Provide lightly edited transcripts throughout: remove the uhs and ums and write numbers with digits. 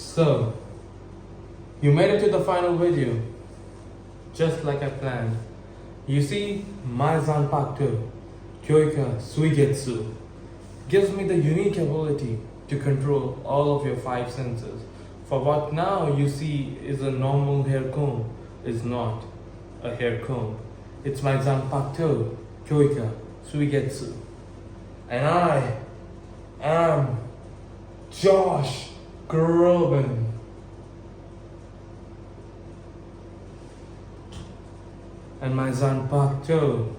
So, you made it to the final video, just like I planned. You see, my Zanpakuto, Kyoika Suigetsu, gives me the unique ability to control all of your five senses. For what now you see is a normal hair comb, is not a hair comb. It's my Zanpakuto, Kyoika Suigetsu. And I am Josh Groban. And my Zanpakuto,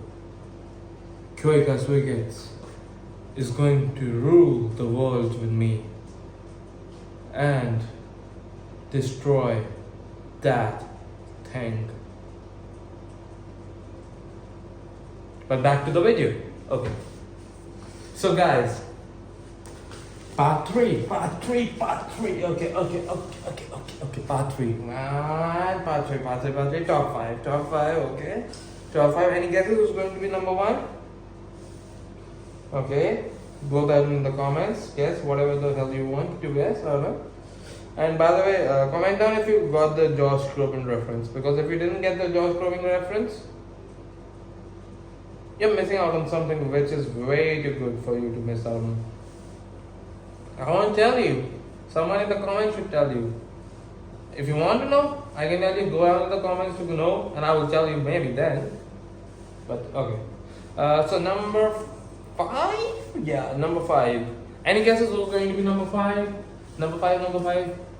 Kyoika Suigetsu, is going to rule the world with me and destroy that thing. But back to the video. Okay. So guys, part 3. Okay, part 3. Man, part 3, top 5, okay. Top 5, any guesses who's going to be number 1? Okay, go that in the comments, guess whatever the hell you want to guess, I don't know. And by the way, comment down if you got the Josh Groban reference, because if you didn't get the Josh Groban reference, you're missing out on something which is way too good for you to miss out on. I won't tell you. Someone in the comments should tell you. If you want to know, I can tell you, go out in the comments to know, and I will tell you maybe then. But okay. So number 5? Yeah, number 5. Any guesses who's going to be number 5? Number 5.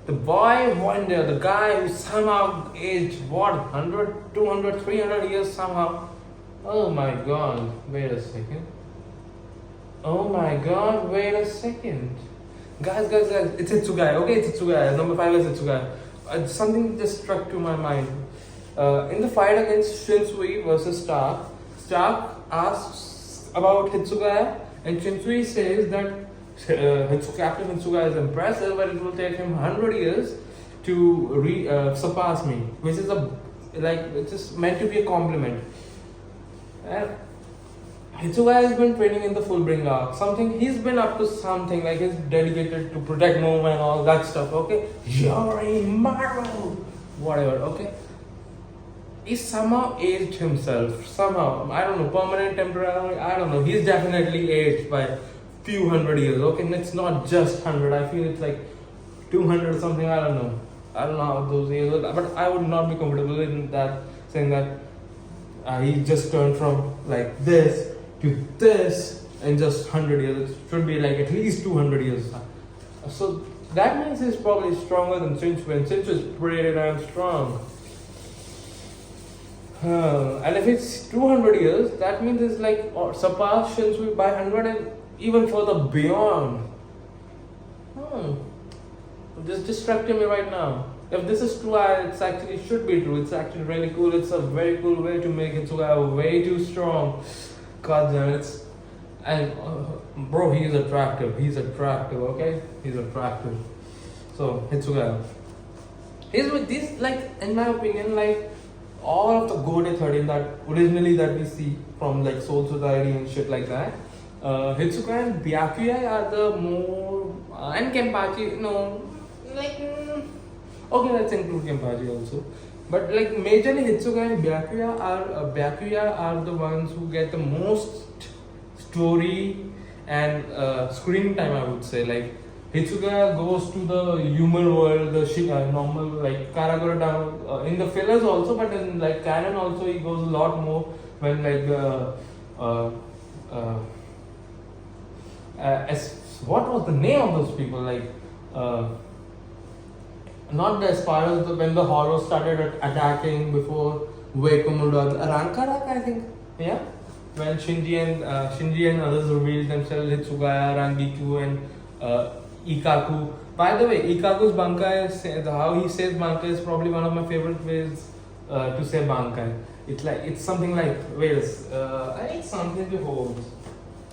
The boy wonder, the guy who somehow aged, what, 100, 200, 300 years somehow. Oh my god, wait a second. Guys, it's Hitsugai. Okay, it's Hitsugai. Number 5 is Hitsugai. Something just struck to my mind. In the fight against Shinsui versus Stark asks about Hitsugai, and Shinsui says that Captain Hitsugai is impressive, but it will take him 100 years to surpass me, which is which is meant to be a compliment. And Hitsugai has been training in the Fullbring arc. He's been up to something, like he's dedicated to protect Nova and all that stuff, okay? Yorimaru! Whatever, okay? He somehow aged himself. Somehow. I don't know, permanent, temporary, I don't know. He's definitely aged by few hundred years, okay? And it's not just 100. I feel it's like 200 or something, I don't know. I don't know how those years are, but I would not be comfortable in that, saying that he just turned from like this to this in just 100 years. It should be like at least 200 years. So that means he's probably stronger than Shinsu, and Shinsu is pretty damn strong. And if it's 200 years, that means it's like surpass Shinsu by 100 and even further beyond. This distracted me right now. If this is true, it actually should be true. It's actually really cool. It's a very cool way to make Hitsugai way too strong. God damn it. And bro, he is attractive. Okay? He's attractive. So, Hitsugai. He's with this, like, in my opinion, like, all of the Gotei 13 that originally that we see from like Soul Society and shit like that. Hitsugai and Byakuya are the more, and Kenpachi, okay, let's include Kenpachi also. But like majorly Hitsugai and Byakuya are the ones who get the most story and screen time, I would say. Like Hitsugai goes to the human world, the normal like Karagura down in the fillers also, but in like canon also he goes a lot more when like what was the name of those people, like not the Aspirals, when the horrors started attacking before Weikomudo, Rankarak, I think, yeah, when Shinji and others revealed themselves, Hitsugaya, Rangiku and Ikaku. By the way, Ikaku's Bankai, how he says Bankai is probably one of my favorite ways to say Bankai. It's something like, I need something to hold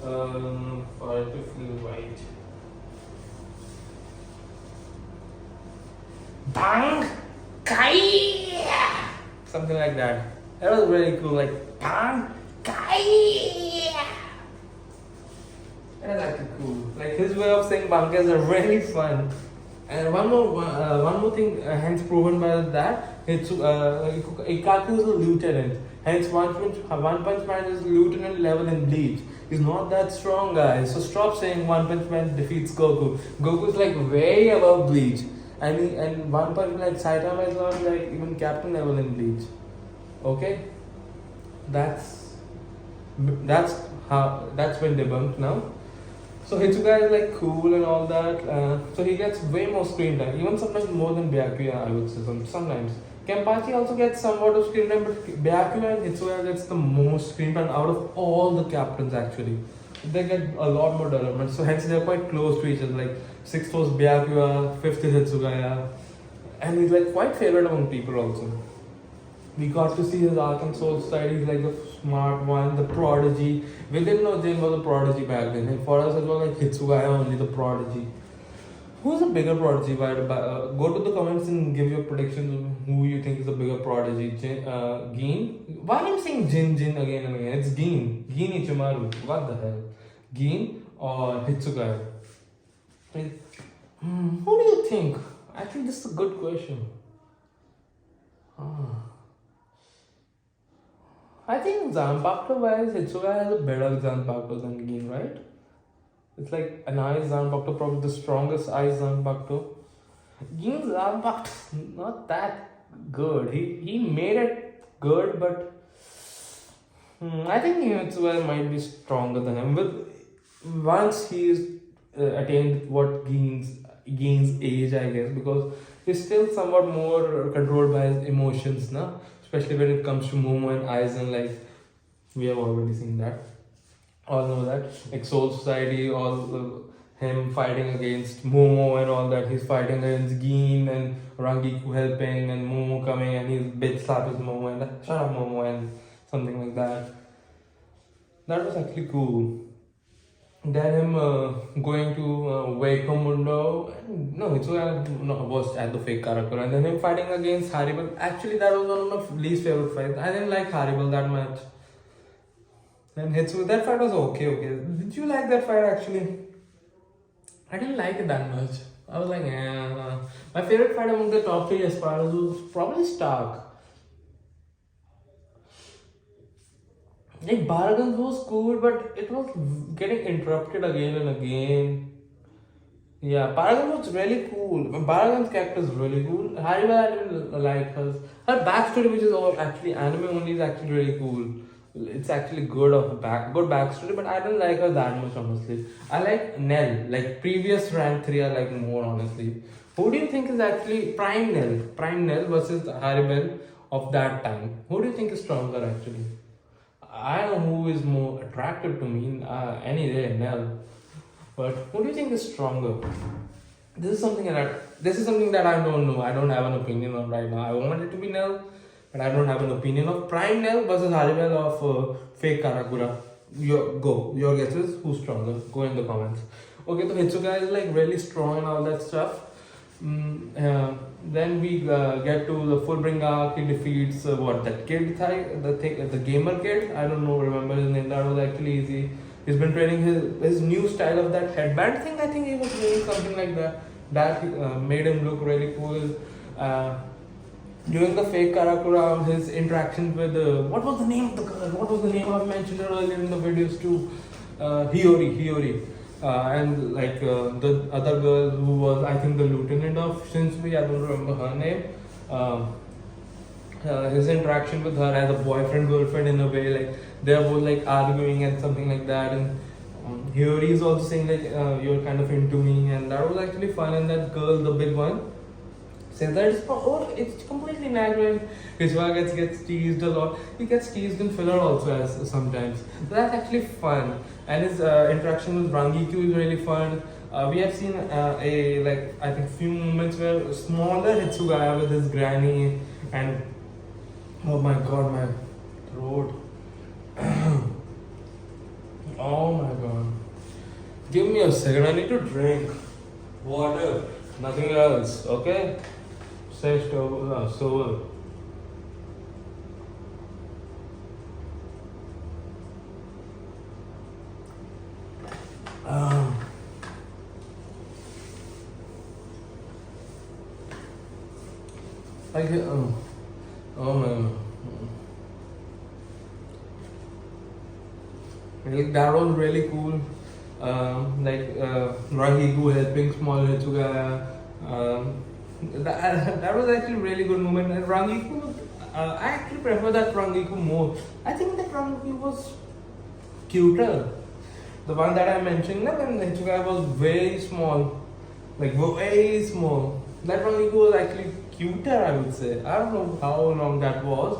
for it to feel right. Bankai! Something like that. That was really cool, like Bankai! That was actually cool. Like his way of saying Bankai is really fun. And one more thing, hence proven by that, Ikaku is a lieutenant. Hence, One Punch Man is lieutenant level in Bleach. He's not that strong, guys. So stop saying One Punch Man defeats Goku. Goku is like way above Bleach, and One Punch Man, like Saitama is not like even captain level in Bleach. Okay, that's that's been debunked now. So Hitsuga is like cool and all that. So he gets way more screen time, even sometimes more than Byakuya, I would say. Sometimes Kenpachi also gets somewhat of screen time, but Byakuya and Hitsuga gets the most screen time out of all the captains actually. They get a lot more development, so hence they're quite close to each other. Like sixth was Byakuya, fifth is Hitsugaya, and he's like quite favored among people also. We got to see his arc and soul side. He's like the smart one, the prodigy. We didn't know Jin was a prodigy back then. And for us, it was like Hitsugaya only the prodigy. Who's a bigger prodigy? Go to the comments and give your predictions of who you think is a bigger prodigy. Gin? Why am I saying Jin again and again? It's Gin. Gin Ichimaru. What the hell? Gin or Hitsugaya? Who do you think? I think this is a good question. I think Zanpakuto wise, Hitsuga has a better Zanpakuto than Gin, right? It's like an ice Zanpakuto, probably the strongest ice Zanpakuto. Gin's Zanpakuto not that good. He made it good, but I think Hitsuga might be stronger than him. But once he's attained what Gin's age, I guess, because he's still somewhat more controlled by his emotions, now. Especially when it comes to Momo and Aizen, like we have already seen that. All know that. Like Soul Society, him fighting against Momo and all that. He's fighting against Gin and Rangiku helping and Momo coming and he's bitch slap his Momo and shut up Momo and something like that. That was actually cool. Then him going to Waco Mundo. No, it was at the fake Karakura. And then him fighting against Haribal. Actually, that was one of my least favorite fights. I didn't like Haribal that much. Then Hitsu, that fight was okay. Did you like that fight actually? I didn't like it that much. I was like, My favorite fight among the top 3 as far as was probably Stark. Like Baragan was cool, but it was getting interrupted again and again. Yeah, Baragan was really cool. Baragan's character is really cool. Haribal, I didn't like her. Her backstory, which is all actually anime only, is actually really cool. It's actually good good backstory, but I didn't like her that much honestly. I like Nell, like previous rank 3 I like more honestly. Who do you think is actually Prime Nell? Prime Nell versus Haribal of that time. Who do you think is stronger actually? I know who is more attractive to me any day, Nell. But who do you think is stronger? This is something that I don't know. I don't have an opinion on right now. I want it to be Nell, but I don't have an opinion of Prime Nell versus Haribel of fake Karakura. Your guesses. Who's stronger? Go in the comments. Okay, so Hitsuga is like really strong and all that stuff. Then we get to the Fullbring arc. He defeats that kid, the gamer kid. I don't know, remember his name. That was actually easy. He's been training his new style of that headband thing. I think he was doing something like that. That made him look really cool. During the fake Karakura, his interactions with what was the name of the girl? What was the name I mentioned earlier in the videos too? Hiyori. And like the other girl who was, I think, the lieutenant of Shinsui, I don't remember her name. His interaction with her as a boyfriend girlfriend in a way, like they're both like arguing and something like that. And Hiyori is also saying like you're kind of into me, and that was actually fun. And that girl, the big one, says that it's completely natural. His work gets teased a lot. He gets teased in filler also as sometimes. So that's actually fun. And his interaction with Rangiku is really fun. We have seen I think few moments where smaller Hitsugaya with his granny and oh my god, my throat. Oh my god. Give me a second, I need to drink water, nothing else, okay? Say so. Like, oh man. Like, that was really cool. Rahiku helping small Hitsugaya. That was actually a really good moment. And Rangiku, I actually prefer that Rangiku more. I think that Rangiku was cuter. The one that I mentioned, when Hitsugaya was very small. Like, very small. That Rangiku was actually cuter, I would say. I don't know how long that was.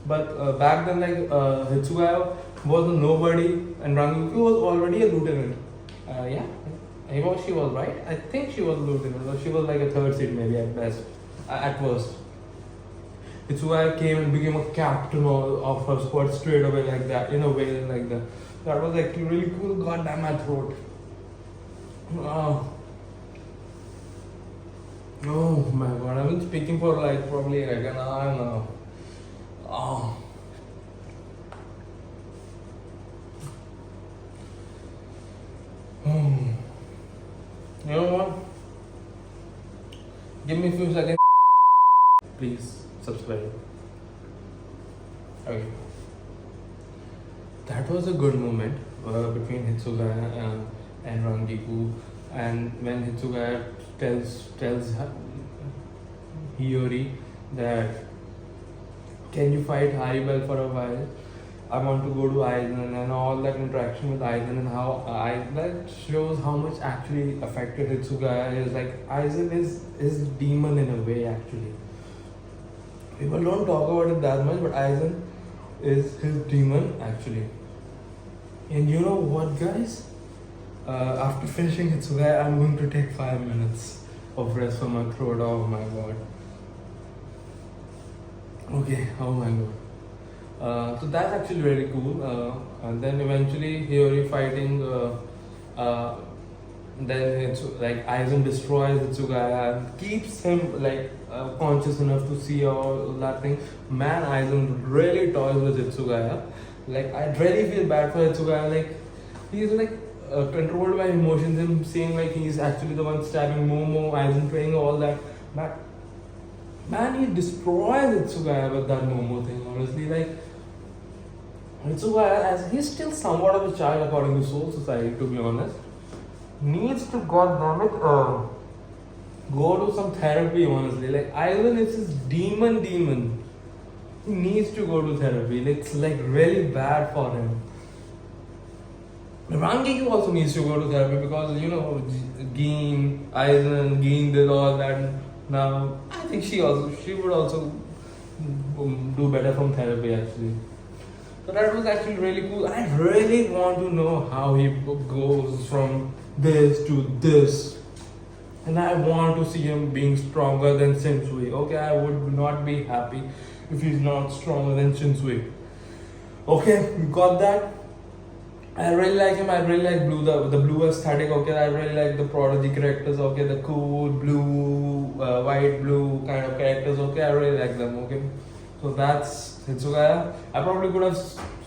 But back then, Hitsugaya was a nobody and Rangiku was already a lieutenant. Yeah, she was right. I think she was a lieutenant, or she was like a third seat maybe at best, at worst. Hitsugaya came and became a captain of her squad straight away like that, in a way like that. That was actually really cool. God damn my throat. Oh my god, I've been speaking for like probably like an hour now. Oh. You know what? Give me a few seconds. Please subscribe. Okay. That was a good moment between Hitsugaya and Rangiku. And when Hitsugaya tells Hiyori that, can you fight Haribel for a while? I want to go to Aizen, and all that interaction with Aizen and how that shows how much actually affected Hitsugaya. Is like Aizen is demon in a way actually. People don't talk about it that much, but Aizen is his demon actually. And you know what, guys? After finishing Hitsugaya, I'm going to take 5 minutes of rest for my throat. Oh my god. Okay, oh my god. So that's actually really cool. And then eventually Hiyori fighting, then it's like Aizen destroys Hitsugaya and keeps him like conscious enough to see all that thing. Man, Aizen really toys with Hitsugaya. Like, I really feel bad for Hitsugaya. Like, he's like controlled by emotions. Him saying like he's actually the one stabbing Momo, Aizen playing all that. Man, he destroys Hitsugaya with that Momo thing. Honestly, like Hitsugaya, as he's still somewhat of a child according to Soul Society, to be honest, needs to goddammit go to some therapy. Honestly, like Aizen is his demon. He needs to go to therapy. It's like really bad for him. Rangiku also needs to go to therapy because Gin did all that. Now I think she would also do better from therapy actually. So that was actually really cool. I really want to know how he goes from this to this. And I want to see him being stronger than Shinsui. Okay, I would not be happy if he's not stronger than Shinsui. Okay, we got that. I really like him. I really like blue, the blue aesthetic. Okay, I really like the prodigy characters. Okay, the cool blue, white blue kind of characters. Okay, I really like them. Okay, so that's Hitsugaya. I probably could have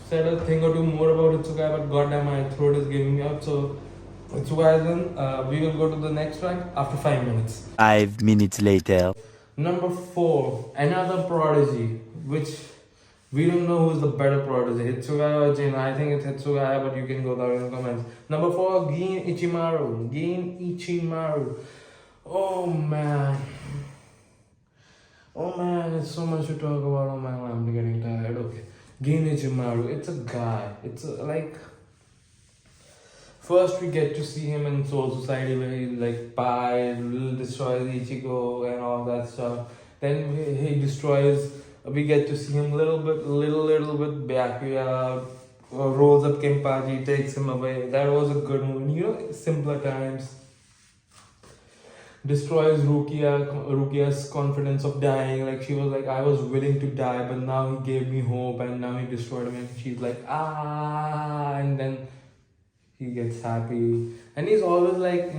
said a thing or two more about Hitsugaya, but goddamn, my throat is giving me out. So Hitsugaya, then we will go to the next rank after 5 minutes. 5 minutes later. Number 4, another prodigy, which we don't know who's the better prodigy, Hitsugaya or Jin. I think it's Hitsugaya, but you can go down in the comments. Number 4, Gin Ichimaru. Oh man, it's so much to talk about. Oh man, I'm getting tired. Okay, Gin Ichimaru. It's a guy. First, we get to see him in Soul Society where he destroys Ichigo and all that stuff. Then he destroys. We get to see him little bit backyard. Rolls up Kenpachi, takes him away. That was a good movie. Simpler times. Destroys Rukia's confidence of dying. Like, she was like, I was willing to die, but now he gave me hope, and now he destroyed me. And she's like, and then he gets happy, and he's always like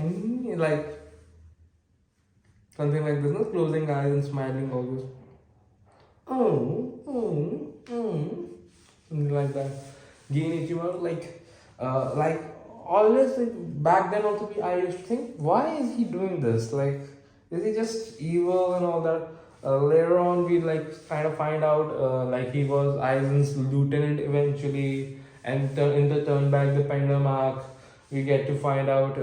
something like this, not closing eyes and smiling always. Something like that. Gin Ichimaru, like always, back then also I used to think, why is he doing this? Like, is he just evil and all that? Later on, we like kind of find out like he was Aizen's lieutenant eventually, and in the turn back the pendulum arc, we get to find out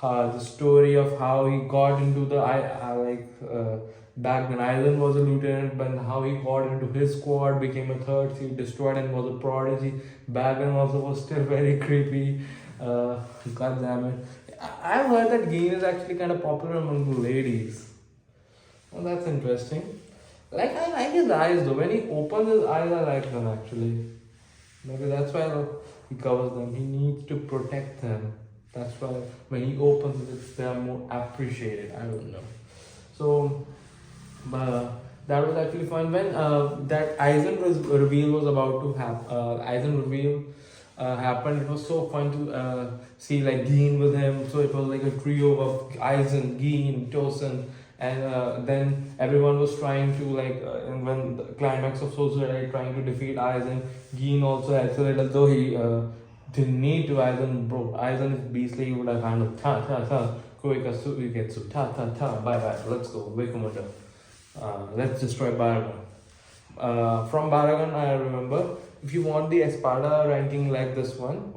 the story of how he got into the back then Aizen was a lieutenant, but how he got into his squad, became a third, he destroyed and was a prodigy. Back then also was still very creepy. God damn it. I've heard that Gin is actually kind of popular among the ladies. Well, that's interesting. Like, I like his eyes though. When he opens his eyes, I like them actually. Maybe that's why he covers them. He needs to protect them. That's why when he opens it, they are more appreciated. I don't know. So, that was actually fun. When that Aizen reveal was about to happen, Aizen reveal happened. It was so fun to see like Gin with him. So it was like a trio of Aizen, Gin, Tosen, and then everyone was trying to and when the climax of Soul Society trying to defeat Aizen, Gin also accelerated, though he didn't need to. Aizen is beastly. He would have kind of Koikatsu Ugetsu, bye bye, let's go, Wakamoto. Let's destroy Baragon. From Baragon, I remember, if you want the Espada ranking like this one,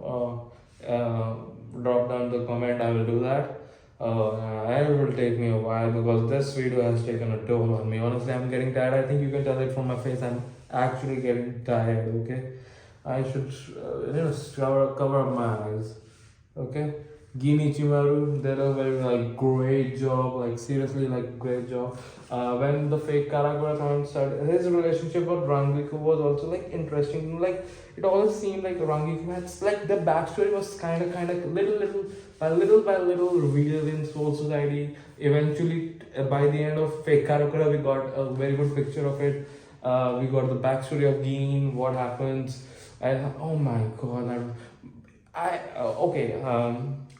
drop down the comment, I will do that. It will take me a while because this video has taken a toll on me. Honestly, I'm getting tired. I think you can tell it from my face. I'm actually getting tired, okay? I should, cover up my eyes, okay? Gin Ichimaru did a very great job, seriously great job. When the fake Karakura tournament started, his relationship with Rangiku was also interesting. It always seemed like Rangiku had the backstory was kind of little by little revealed in Soul Society. Eventually, by the end of fake Karakura, we got a very good picture of it. We got the backstory of Gin, what happens, and oh my god,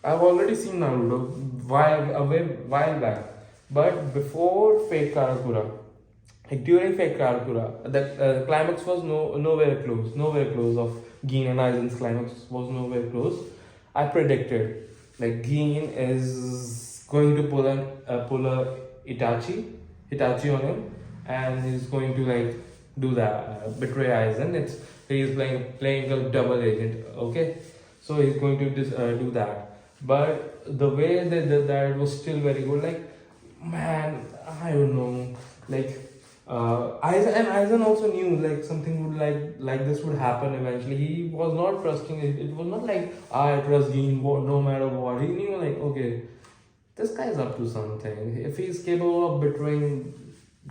I've already seen Naruto while back, but before fake Karakura, during fake Karakura, the climax was nowhere close of Gin and Aizen's climax was nowhere close. I predicted Gin is going to pull a Itachi on him, and he's going to do that, betray Aizen. He's playing a double agent, okay? So he's going to do that. But the way they did that was still very good. Man, I don't know. Aizen also knew something would like this would happen eventually. He was not trusting it. It was not I trust Gin no matter what. He knew okay, this guy's up to something. If he's capable of betraying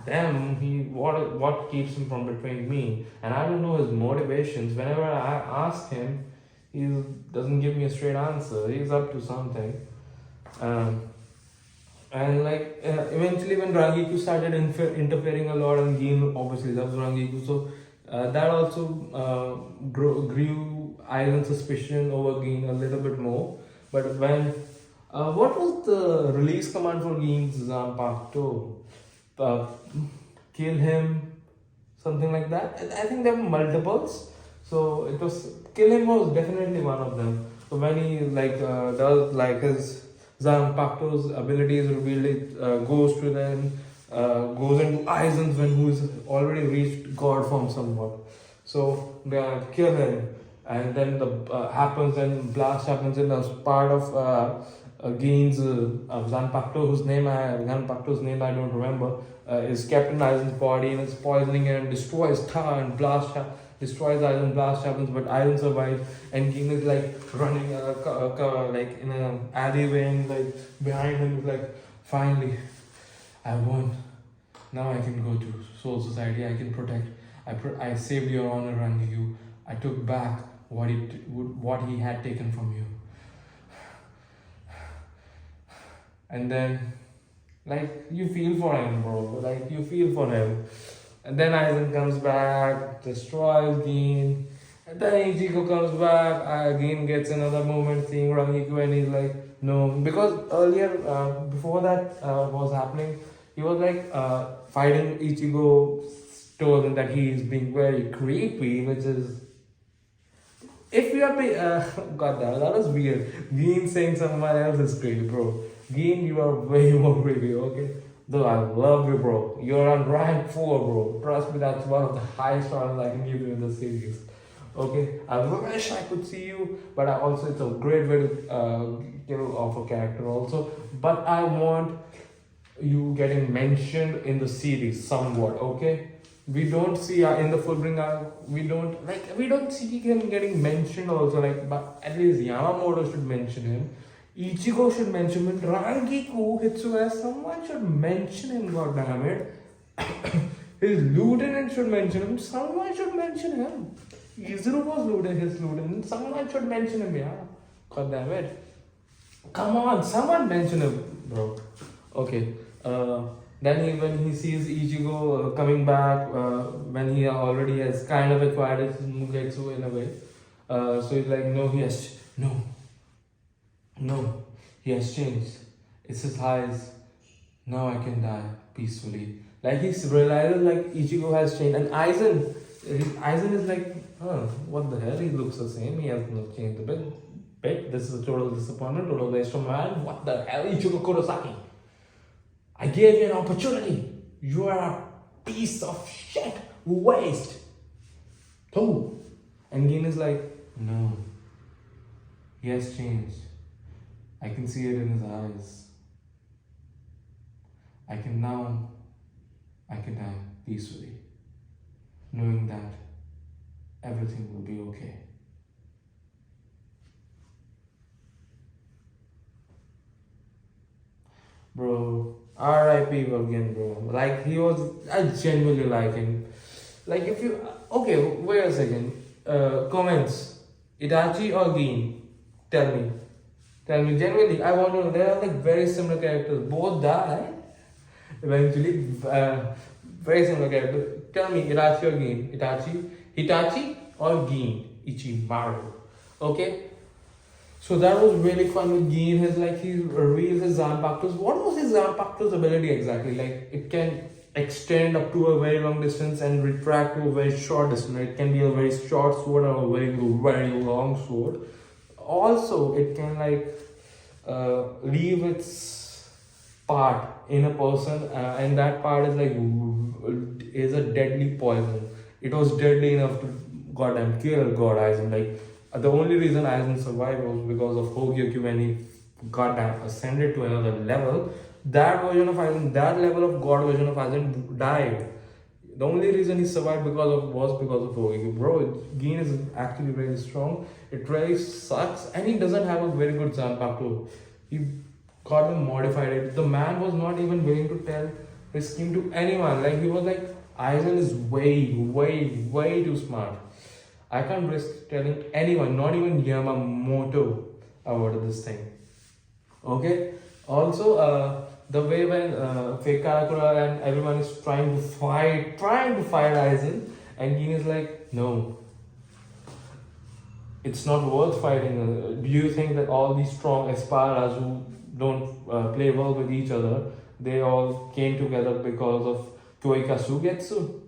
them, what keeps him from betraying me? And I don't know his motivations. Whenever I ask him, he doesn't give me a straight answer. He's up to something. Eventually when Rangiku started interfering a lot, and Gin obviously loves Rangiku, so that also grew Aizen's suspicion over Gin a little bit more. But when what was the release command for Gin's Zanpakuto? Kill him, something like that. I think there were multiples. So it was kill him was definitely one of them. So when he does his Zanpakuto's abilities revealed, it goes to them, goes into Aizen's who's already reached God form somewhat. So they kill him, and then the happens and blast happens, and as part of Gin's Zanpakuto's name I don't remember, is kept in Aizen's body, and it's poisoning and destroys and blast. Destroys Aizen, blast happens, but Aizen survives, and Gin is running in an alleyway, and behind him is finally, I won. Now I can go to Soul Society. I can protect. I saved your honor, Rangiku. I took back what he had taken from you. And then, you feel for him, bro. You feel for him. And then Aizen comes back, destroys Gin. And then Ichigo comes back, Gin gets another moment seeing Rangiku, and he's no. Because earlier, before that was happening, he was fighting Ichigo, told him that he is being very creepy, which is... If you are God damn, that was weird. Gin saying someone else is creepy, bro. Gin, you are way more creepy, okay? Though I love you, bro. You're on rank 4, bro. Trust me, that's one of the highest honors I can give you in the series. Okay, I wish I could see you, but I also it's a great way to kill off a character also. But I want you getting mentioned in the series somewhat. Okay, we don't see in the Fullbringer. We don't see him getting mentioned also. Like, but at least Yamamoto should mention him. Ichigo should mention him. Rangiku, Hitsuga, someone should mention him. God damn it. His lieutenant should mention him. Someone should mention him. Izuru was his lieutenant. Someone should mention him, yeah. God damn it. Come on, someone mention him, bro. Okay. When he sees Ichigo coming back, when he already has kind of acquired his Mugetsu in a way, so he's like, no, he has changed. It's his eyes. Now I can die peacefully. Like he realizes like Ichigo has changed, and Aizen is like, what the hell? He looks the same. He has not changed a bit. This is a total disappointment, total waste of man. What the hell, Ichigo Kurosaki? I gave you an opportunity. You are a piece of shit, waste. Oh, and Gin is like, no, he has changed. I can see it in his eyes. I can die peacefully, knowing that everything will be okay. Bro, R.I.P. again, bro. Like, I genuinely like him. Like, if you, okay, wait a second. Comments, Itachi or Gin? Tell me, genuinely, I want to know. They are like very similar characters. Both die eventually. Very similar characters. Tell me, Itachi or Gin? Itachi or Gin? Ichimaru. Okay? So that was really fun with Gin. He revealed his Zanpakuto's. What was his Zanpakuto's ability exactly? Like, it can extend up to a very long distance and retract to a very short distance. It can be a very short sword or a very long sword. Also, it can leave its part in a person, and that part is a deadly poison. It was deadly enough to goddamn kill God Aizen. The only reason Aizen survived was because of Hogyoku when he goddamn ascended to another level. That version of Aizen, that level of God version of Aizen died. The only reason he survived was because of Hogyoku. Bro, Gin is actually very strong. It really sucks, and he doesn't have a very good Zanpakuto. He got him modified it. The man was not even willing to tell his scheme to anyone. He was like, Aizen is way too smart. I can't risk telling anyone, not even Yamamoto, about this thing. Okay? Also, the way when Fake Karakura and everyone is trying to fight Aizen, and Gin is like, no, it's not worth fighting. Do you think that all these strong aspirers who don't play well with each other, they all came together because of Kyoika Suigetsu?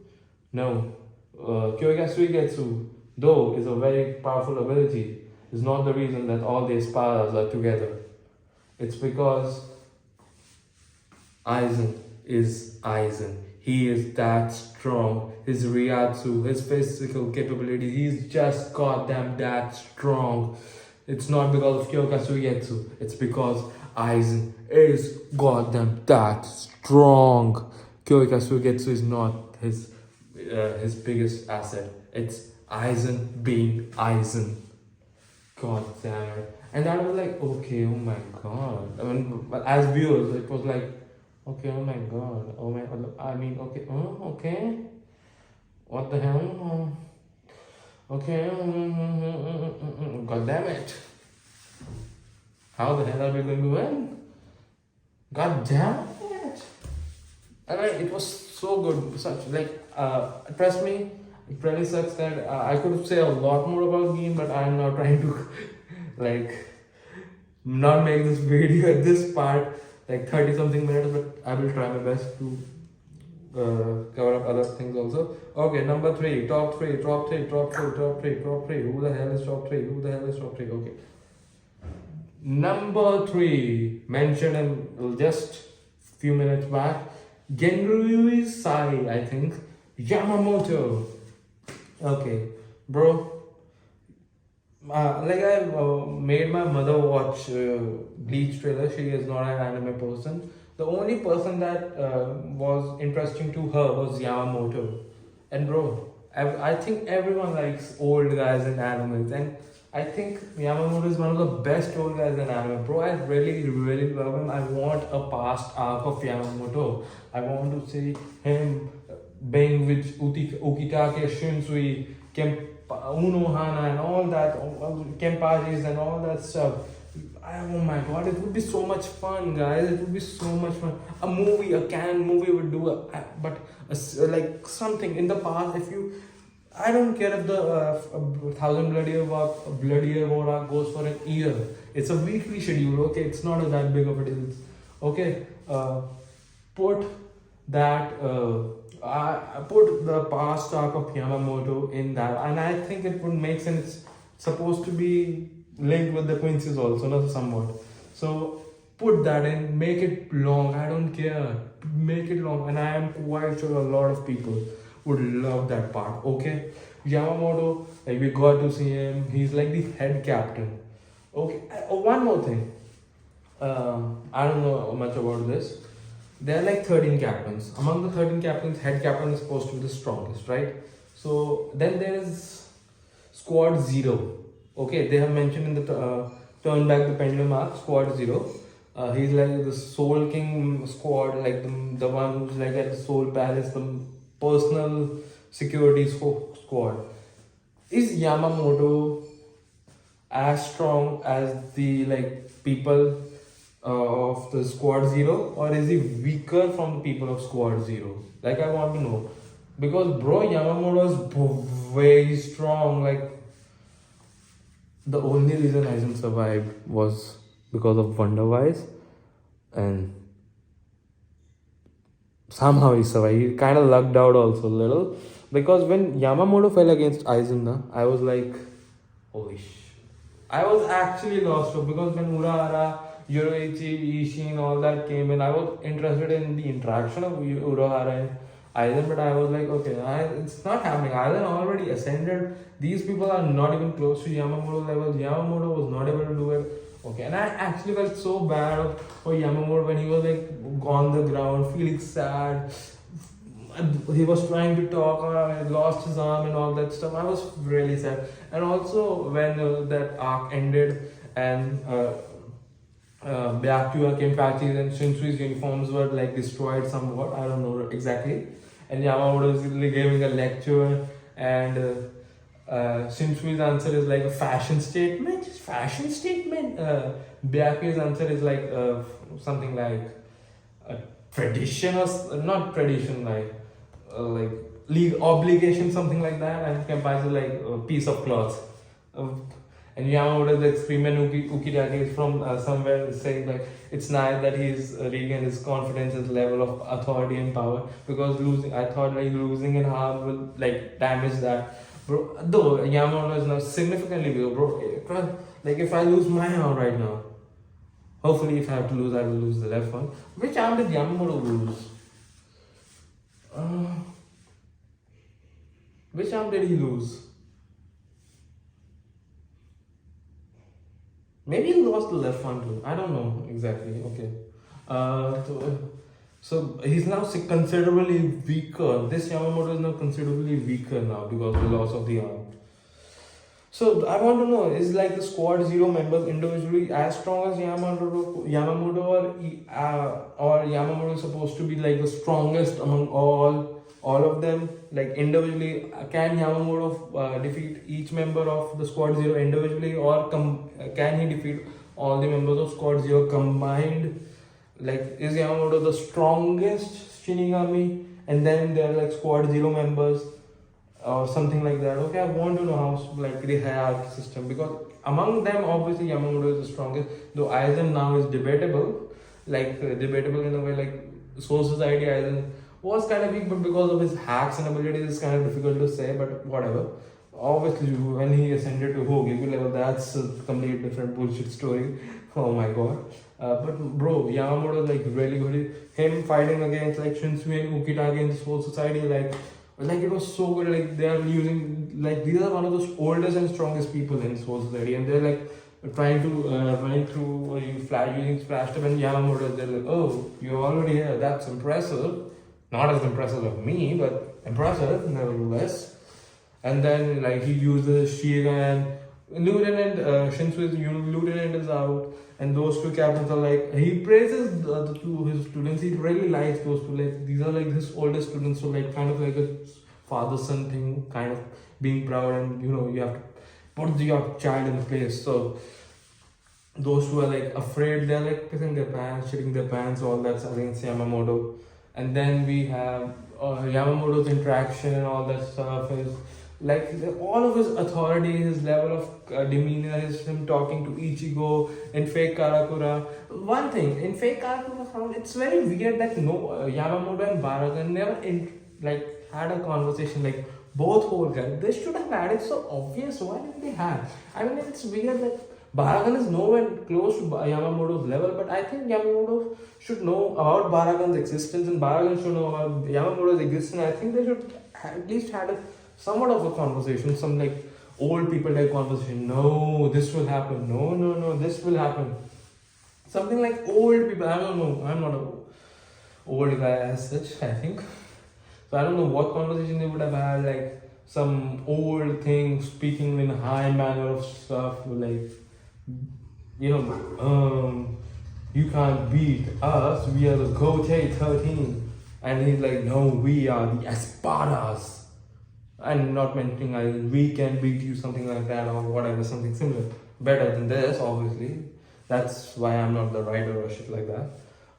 No. Kyoika Suigetsu, though, is a very powerful ability, is not the reason that all the aspirers are together. It's because Aizen is Aizen. He is that strong. His Ryatsu, his physical capability, he's just goddamn that strong. It's not because of Kyoka Suigetsu. It's because Aizen is goddamn that strong. Kyoka Suigetsu is not his biggest asset. It's Aizen being Aizen. God damn it. And I was like, okay, oh my god. I mean, as viewers, it was like, okay, oh my god. Oh my, I mean, okay, okay. What the hell? Okay, god damn it. How the hell are we going to win? God damn it. And it was so good. Trust me, it really sucks that I could say a lot more about Gin, but I'm not trying to not make this video at this part 30 something minutes, but I will try my best to cover up other things also. Okay, number 3, top 3. Who the hell is top 3? Okay. Number 3, mention him just few minutes back. Genryui Sai, I think. Yamamoto. Okay, bro. Like I made my mother watch Bleach trailer. She is not an anime person. The only person that was interesting to her was Yamamoto. And bro, I think everyone likes old guys in animes, and I think Yamamoto is one of the best old guys in anime. Bro, I really, really love him. I want a past arc of Yamamoto. I want to see him being with Ukitake, Shinsui, Unohana, and all that, Kenpachis and all that stuff. Oh my god, it would be so much fun, guys. It would be so much fun. A movie, a canon movie would do like something in the past. If you, I don't care if the Thousand Bloody Year War arc goes for an year. It's a weekly schedule, okay? It's not that big of a deal, okay? Put that. I put the past arc of Yamamoto in that, and I think it would make sense. It's supposed to be linked with the Quincy's also, not somewhat. So put that in, make it long. I don't care. Make it long, and I am quite sure a lot of people would love that part. Okay, Yamamoto, like we got to see him. He's like the head captain. Okay, one more thing. I don't know much about this. There are like 13 captains. Among the 13 captains, head captain is supposed to be the strongest, right? So then there is Squad Zero. Okay, they have mentioned in the Turn Back the Pendulum arc, Squad Zero. He's like the Soul King squad, like the one who's like at the Soul Palace, the personal security squad. Is Yamamoto as strong as the like people of the Squad Zero, or is he weaker from the people of Squad Zero? Like I want to know, because bro, Yamamoto is very strong. Like the only reason Aizen survived was because of Wonder Wise, and somehow he survived. He kind of lucked out also a little, because when Yamamoto fell against Aizen, I was like, holy shit. I was actually lost because when Urahara, Yoruichi, Ishin, all that came in, I was interested in the interaction of Urahara and Aizen, but I was like, okay, it's not happening. Aizen already ascended. These people are not even close to Yamamoto levels. Yamamoto was not able to do it. Okay, and I actually felt so bad for Yamamoto when he was like on the ground, feeling sad. He was trying to talk, lost his arm and all that stuff. I was really sad. And also when that arc ended and Byakuya, Kenpachi's and Shinsui's uniforms were like destroyed somewhat, I don't know exactly. And Yamamoto is giving a lecture, and Shinsui's answer is like a fashion statement. Fashion statement. Byakuya's answer is like something like a tradition, or not tradition, like legal obligation, something like that. And Kenpachi is like a piece of cloth. And Yamamoto is like screaming. Ukitake is from somewhere saying like it's nice that he's regained his confidence, his level of authority and power, because I thought like losing an arm will like damage that. Bro, though Yamamoto is now significantly bigger, bro. Like if I lose my arm right now, hopefully if I have to lose, I will lose the left one. Which arm did Yamamoto lose? Which arm did he lose? Maybe he lost the left one too. I don't know exactly. Okay. So he's now considerably weaker. This Yamamoto is now considerably weaker now because of the loss of the arm. So I want to know, is like the Squad Zero members individually as strong as Yamamoto, or Yamamoto is supposed to be like the strongest among all of them? Like individually, can Yamamoto defeat each member of the Squad Zero individually, or can he defeat all the members of Squad Zero combined? Like, is Yamamoto the strongest Shinigami, and then there are like Squad Zero members or something like that? Okay, I want to know how like the hierarchy system, because among them obviously Yamamoto is the strongest, though Aizen now is debatable, debatable in a way, like Soul Society Aizen was kind of weak, but because of his hacks and abilities it's kind of difficult to say, but whatever. Obviously when he ascended to Hokage level, that's a complete different bullshit story. Oh my god. But bro, Yamamoto is like really good. Him fighting against like Shinsui and Ukitake in this whole society, like it was so good. Like they are using, like these are one of those oldest and strongest people in this whole society, and they're like trying to running through using flash tip, and Yamamoto, they're like, oh, you're already here. That's impressive. Not as impressive as me, but impressive nevertheless. And then like he uses Shiga, and Lieutenant Shinsui's lieutenant is out, and those two captains are like, he praises the two his students. He really likes those two. Like these are like his oldest students, so like kind of like a father son thing, kind of being proud, and you have to put your child in place. So those who are like afraid, they're like pissing their pants, shitting their pants, all that's against Yamamoto. And then we have Yamamoto's interaction and all that stuff is like all of his authority, his level of demeanor, is him talking to Ichigo in fake Karakura. One thing in fake Karakura, it's very weird that no Yamamoto and Baragan never had a conversation. Like both whole guys, they should have had it so obvious. Why didn't they have? I mean, it's weird that Baragan is nowhere close to Yamamoto's level, but I think Yamamoto should know about Baragan's existence, and Baragan should know about Yamamoto's existence. I think they should at least had somewhat of a conversation, some like old people type conversation. No, this will happen. No, this will happen. Something like old people. I don't know. I'm not a old guy as such, I think. So I don't know what conversation they would have had, like some old thing, speaking in high manner of stuff, like, you can't beat us, we are the Gotei 13. And he's like, no, we are the Espadas. And not mentioning we can beat you, something like that, or whatever, something similar. Better than this, obviously. That's why I'm not the writer or shit like that.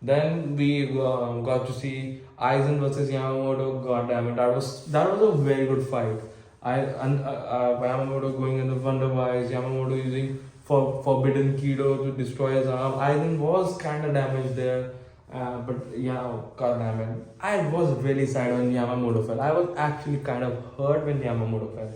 Then we got to see Aizen versus Yamamoto. God damn it, that was a very good fight. Yamamoto going in the Wonder Wise, Yamamoto using Forbidden Kido to destroy his arm. Aizen was kind of damaged there. But yeah, god damn it. I was really sad when Yamamoto fell. I was actually kind of hurt when Yamamoto fell.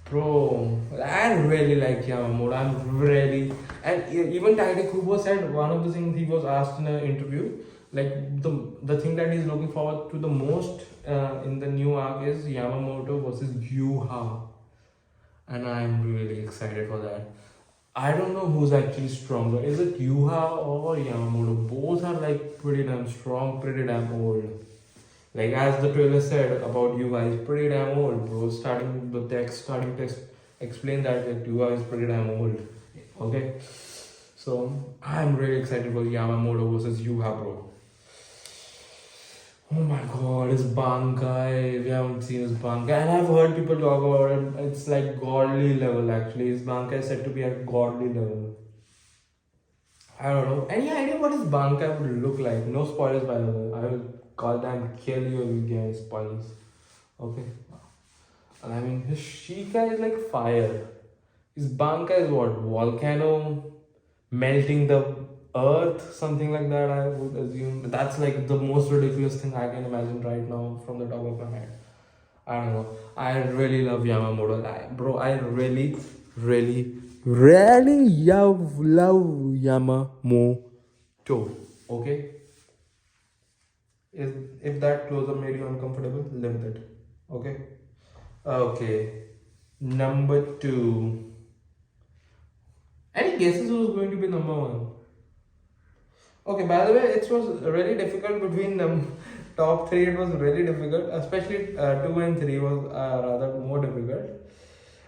Bro, I really like Yamamoto. And even Tide Kubo said one of the things he was asked in an interview, like the thing that he's looking forward to the most in the new arc is Yamamoto versus Yuha. And I'm really excited for that. I don't know who's actually stronger. Is it Yuha or Yamamoto? Both are like pretty damn strong, pretty damn old. Like as the trailer said about Yuha, he's pretty damn old, bro. Starting text explain that Yuha is pretty damn old. Okay? So I'm really excited for Yamamoto versus Yuha, bro. Oh my god, his Bankai. We haven't seen his Bankai. And I've heard people talk about it. It's like godly level actually. His Bankai is said to be at godly level. I don't know. Any idea what his Bankai would look like? No spoilers by the way. I will goddamn kill you if you get spoilers. Okay. And I mean, his Shika is like fire. His Bankai is what? Volcano melting the earth, something like that, I would assume. That's like the most ridiculous thing I can imagine right now from the top of my head. I don't know. I really love Yamamoto. I really love Yamamoto. Okay? If that close-up made you uncomfortable, live with it. Okay? Okay. Number 2. Any guesses who's going to be number 1? Okay, by the way, it was really difficult between them. Top 3, it was really difficult. Especially 2 and 3 was rather more difficult.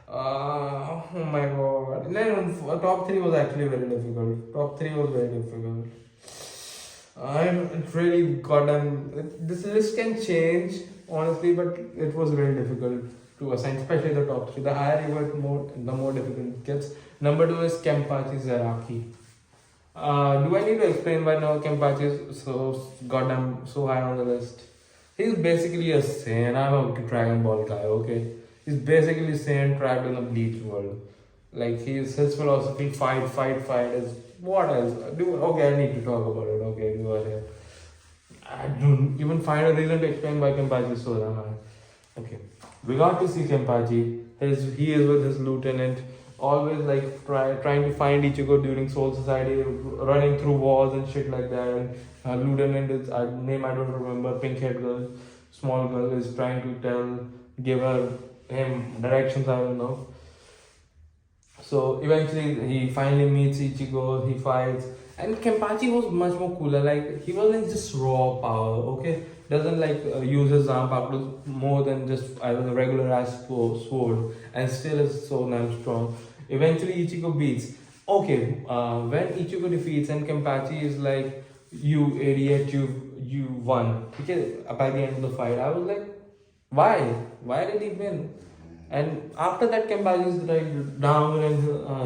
Oh my god. No, top 3 was actually very difficult. Top 3 was very difficult. It's really goddamn. This list can change, honestly, but it was very difficult to assign, especially the top 3. The higher you went, the more difficult it gets. Number 2 is Kenpachi Zaraki. Do I need to explain why now Kenpachi is so goddamn so high on the list? He's basically a Saiyan. I'm a Dragon Ball guy, okay? He's basically Saiyan trapped in a Bleach world. Like his philosophy, fight is what else? Okay, I need to talk about it. Okay, go ahead. I don't even find a reason to explain why Kenpachi is so high. Okay, we got to see Kenpachi. He is with his lieutenant always like trying to find Ichigo during Soul Society, running through walls and shit like that. And Lieutenant is name I don't remember, pink haired girl, small girl is trying to give him directions. I don't know. So eventually he finally meets Ichigo, he fights, and Kenpachi was much more cooler. Like he wasn't just raw power, okay? Doesn't like use his Zanpakuto more than just a regular ass sword, and still is so damn strong. Eventually Ichigo beats. Okay, when Ichigo defeats and Kenpachi is like, "You idiot, you won." Okay, by the end of the fight, I was like, why? Why did he win? And after that, Kenpachi is like down and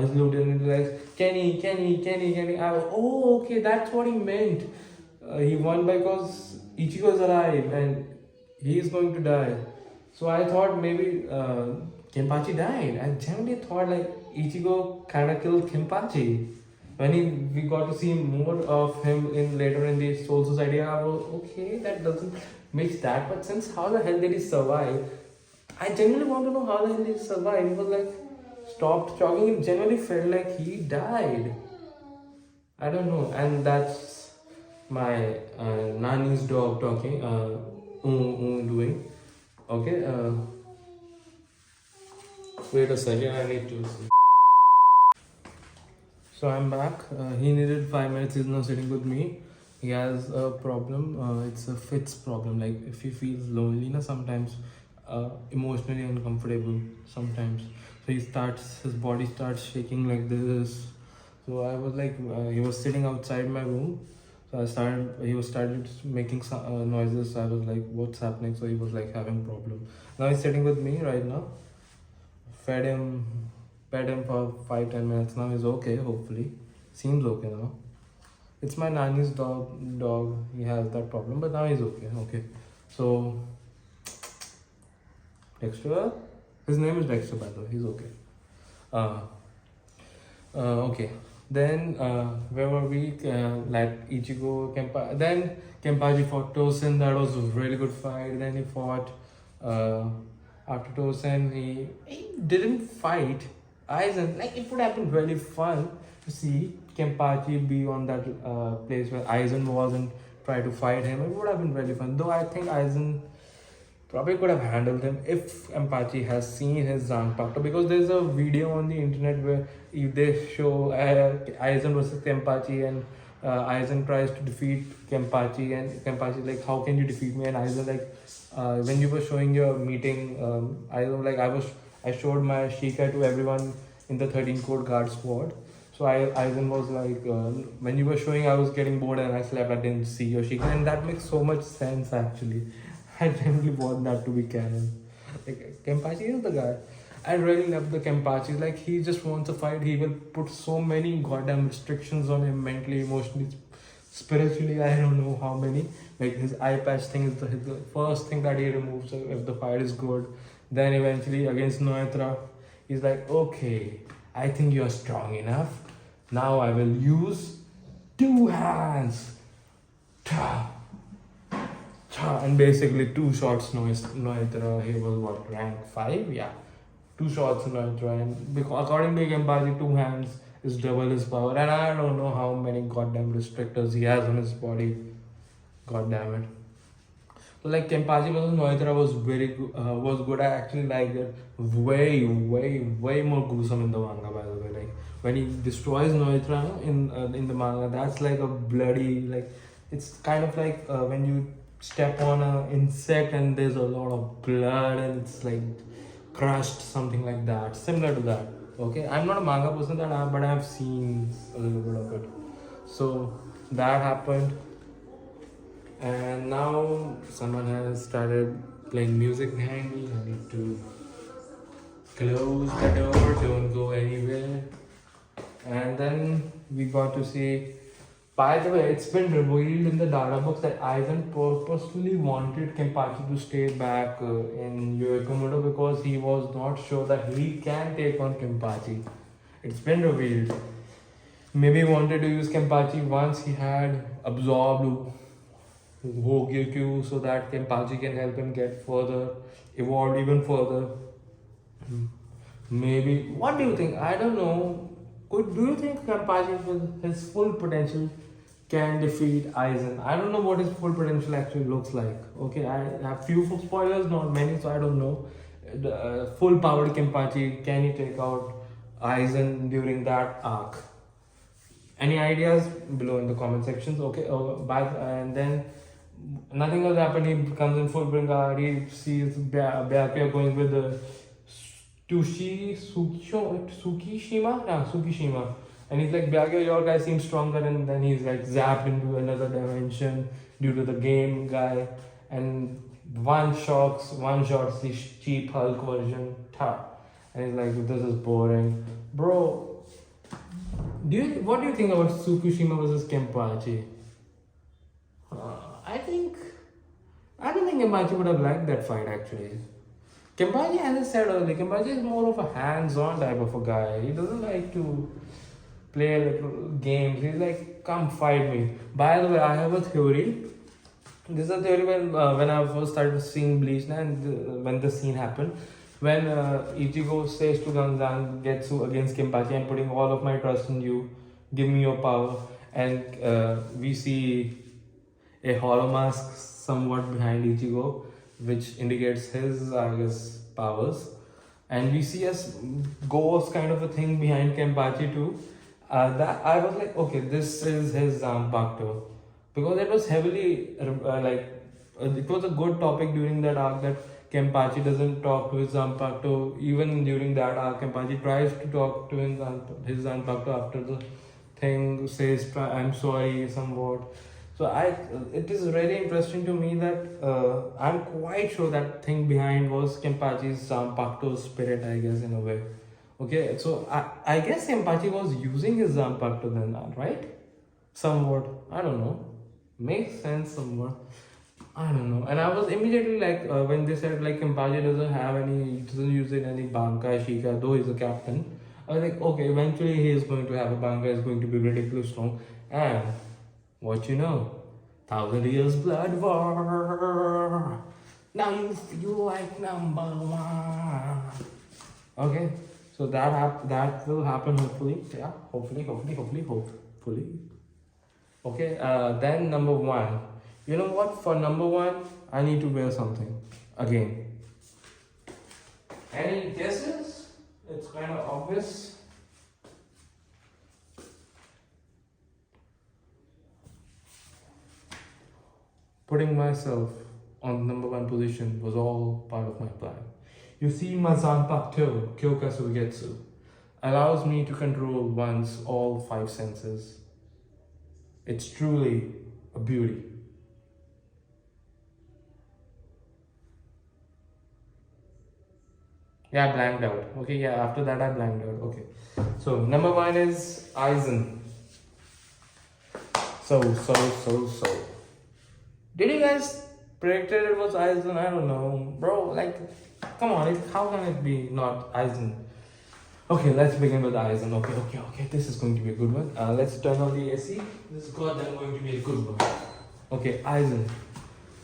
his lieutenant is like, Kenny. I was, oh, okay, that's what he meant. He won because Ichigo is alive and he is going to die. So I thought maybe Kenpachi died. I genuinely thought like Ichigo kind of killed Kenpachi. When we got to see more of him later in the Soul Society, I was okay. That doesn't make that much sense. How the hell did he survive? I genuinely want to know how the hell he survived. He was like stopped talking. It genuinely felt like he died. I don't know. And that's my Nani's dog talking. Doing. Okay. Wait a second. I need to see. So I'm back. He needed 5 minutes. He's now sitting with me. He has a problem. It's a fits problem. Like if he feels lonely, sometimes emotionally uncomfortable. Sometimes, so his body starts shaking like this. So I was like, he was sitting outside my room. So he started making some noises. So I was like, what's happening? So he was like having problem. Now he's sitting with me right now. Fed him for 5-10 minutes. Now he's okay, hopefully. Seems okay now. It's my nanny's dog. He has that problem, but now he's okay. So Dexter, his name is Dexter, by the way. He's okay. Okay. Then where were we? Like Ichigo, then Kenpachi fought Tosen. That was a really good fight. Then he fought after Tosen. He didn't fight Aizen. Like it would have been really fun to see Kenpachi be on that place where Aizen was and try to fight him. It would have been really fun. Though I think Aizen probably could have handled him if Kenpachi has seen his Zanpakuto, because there's a video on the internet where if they show Aizen versus Kenpachi and Aizen tries to defeat Kenpachi and Kenpachi like, how can you defeat me? And Aizen like, when you were showing your meeting, Aizen like, I showed my Shika to everyone in the 13 code guard squad. So Aizen was like, when you were showing, I was getting bored and I slept. I didn't see your Shika, and that makes so much sense actually. I genuinely want that to be canon. Like Kenpachi is the guy. I really love the Kenpachi. Like he just wants a fight. He will put so many goddamn restrictions on him mentally, emotionally, spiritually. I don't know how many. Like his eye patch thing is the first thing that he removes if the fight is good. Then eventually against Noetra, he's like, okay, I think you're strong enough. Now I will use 2 hands. And basically 2 shots Noetra. He was what, rank 5? Yeah. 2 shots Noetra. And because according to Kenpachi, 2 hands is double his power. And I don't know how many goddamn restrictors he has on his body. God damn it. So like Kenpachi versus Noetra was very good. Was good. I actually liked it. Way more gruesome in the manga, by the way. Like when he destroys Noetra in the manga, that's like a bloody, like it's kind of like when you step on an insect and there's a lot of blood and it's like crushed, something like that, similar to that. Okay, I'm not a manga person but I've seen a little bit of it. So that happened, and now someone has started playing music behind me. I need to close the door, don't go anywhere. And then we got to see, by the way, it's been revealed in the data books that Aizen purposefully wanted Kenpachi to stay back in Yokomoto because he was not sure that he can take on Kenpachi. It's been revealed. Maybe he wanted to use Kenpachi once he had absorbed Hogyokyu so that Kenpachi can help him get further, evolve even further. Maybe. What do you think? I don't know. Do you think Kenpachi with his full potential can defeat Aizen? I don't know what his full potential actually looks like. Okay, I have few spoilers, not many, so I don't know. The full powered Kenpachi, can he take out Aizen during that arc? Any ideas below in the comment sections? Okay, and then nothing else happened. He comes in full Bringa. He sees Byakuya going with the Tsukishima? Nah, Tsukishima. And he's like, Byakuya, your guy seems stronger. And then he's like zapped into another dimension due to the game guy. And one shots the cheap Hulk version. Ta. And he's like, this is boring. Bro, what do you think about Tsukishima versus Kenpachi? I don't think Kenpachi would have liked that fight actually. Kenpachi, as I said earlier, Kenpachi is more of a hands-on type of a guy. He doesn't like to play little games. He's like, come fight me. By the way, I have a theory. This is a theory when I first started seeing Bleach and when the scene happened. When Ichigo says to Getsu against Kenpachi, I'm putting all of my trust in you. Give me your power. And we see a hollow mask somewhat behind Ichigo, which indicates his, I guess, powers. And we see a ghost kind of a thing behind Kenpachi too. That I was like, okay, this is his Zanpakuto. Because it was heavily, it was a good topic during that arc that Kenpachi doesn't talk to his Zanpakuto. Even during that arc, Kenpachi tries to talk to his Zanpakuto after the thing, says, I'm sorry, somewhat. So it is very interesting to me that I'm quite sure that thing behind was Kenpachi's Zanpakuto spirit, I guess, in a way. Okay, so I guess Kenpachi was using his Zanpakuto then, right? Somewhat, I don't know. Makes sense somewhat. I don't know. And I was immediately like, when they said like Kenpachi doesn't use it in any Bankai Shika, though he's a captain. I was like, okay, eventually he is going to have a Bankai, is going to be ridiculously strong. And what you know, 1,000 years blood war. Now you feel like number one. Okay, so that will happen hopefully. Yeah, hopefully. Okay, then number one. You know what? For number one, I need to wear something again. Any guesses? It's kind of obvious. Putting myself on number one position was all part of my plan. You see, my Zanpakuto, Kyoka Sugetsu, allows me to control one's all five senses. It's truly a beauty. Yeah, I blanked out. Okay, yeah, after that I blanked out. Okay. So, number one is Aizen. So. Did you guys predicted it was Aizen? I don't know. Bro, like, come on, how can it be not Aizen? Okay, let's begin with Aizen. Okay, this is going to be a good one. Let's turn on the AC. This is going to be a good one. Okay, Aizen.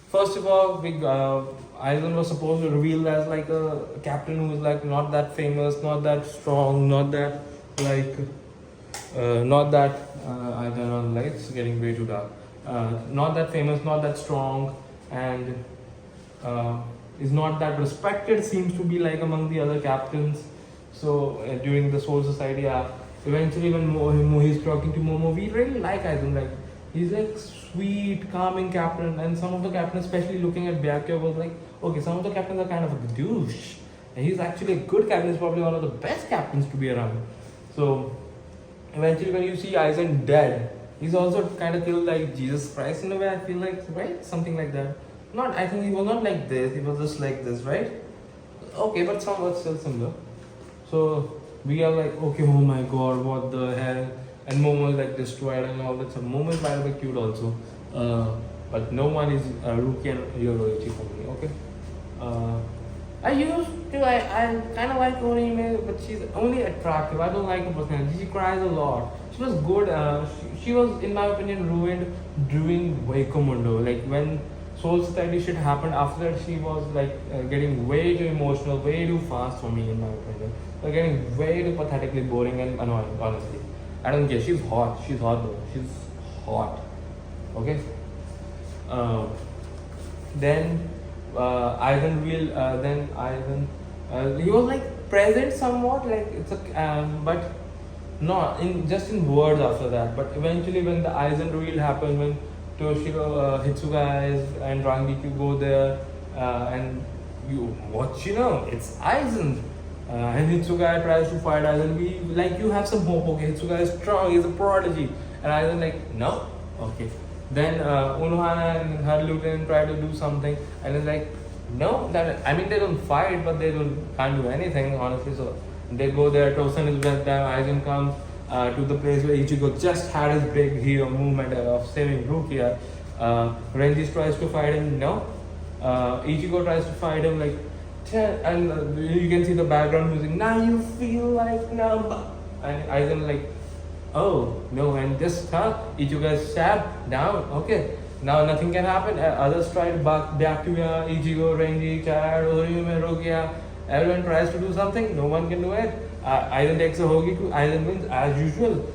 First of all, Aizen was supposed to reveal as like a captain who was like not that famous, not that strong, not that like, I don't know, like it's getting way too dark. Not that famous, not that strong, and is not that respected, seems to be like among the other captains. So during the Soul Society arc, eventually when he's talking to Momo, we really like Aizen. Like he's like sweet, calming captain, and some of the captains, especially looking at Byakuya, was like, okay, some of the captains are kind of a douche, and he's actually a good captain. He's probably one of the best captains to be around. So eventually, when you see Aizen dead, he's also kind of killed like Jesus Christ in a way. I feel like, right, something like that. I think he was not like this. He was just like this, right? Okay, but somewhat still similar. So we are like, okay, oh my god, what the hell? And Momo is like destroyed and all that. So Momo is by the way cute also. But no one is Ruki and Yoroichi for me, okay? I kind of like Orihime, but she's only attractive. I don't like her personality. She cries a lot. She was good. She was, in my opinion, ruined during Waikomundo. Like when Soul Society shit happened. After that, she was like getting way too emotional, way too fast for me, in my opinion. Like getting way too pathetically boring and annoying. Honestly, I don't care. She's hot. She's hot though. She's hot. Okay. Then then Ivan, he was like present somewhat, like it's a but not in just in words after that. But eventually, when the Aizen reveal happened, when Toshiro, Hitsuga and Rangiki go there, and it's Aizen. And Hitsuga tries to fight Aizen. We like you have some hope. Okay, Hitsuga is strong. He's a prodigy. And Aizen like no. Okay. Then Unohana and her lieutenant try to do something, and it's like no. That I mean they don't fight, but they can't do anything honestly. So they go there. Tosen is with them. Aizen comes to the place where Ichigo just had his big hero movement of saving Rukia. Renji tries to fight him. No. Ichigo tries to fight him like. And you can see the background music. Now you feel like now, and Aizen like. Oh no! And just Ichigo is stabbed down. Okay, now nothing can happen. Others try to Byakuya, Ichigo, Renji, Chad, Oriyume, Rukia. Everyone tries to do something. No one can do it. Aizen takes a Hogiku. Aizen wins as usual.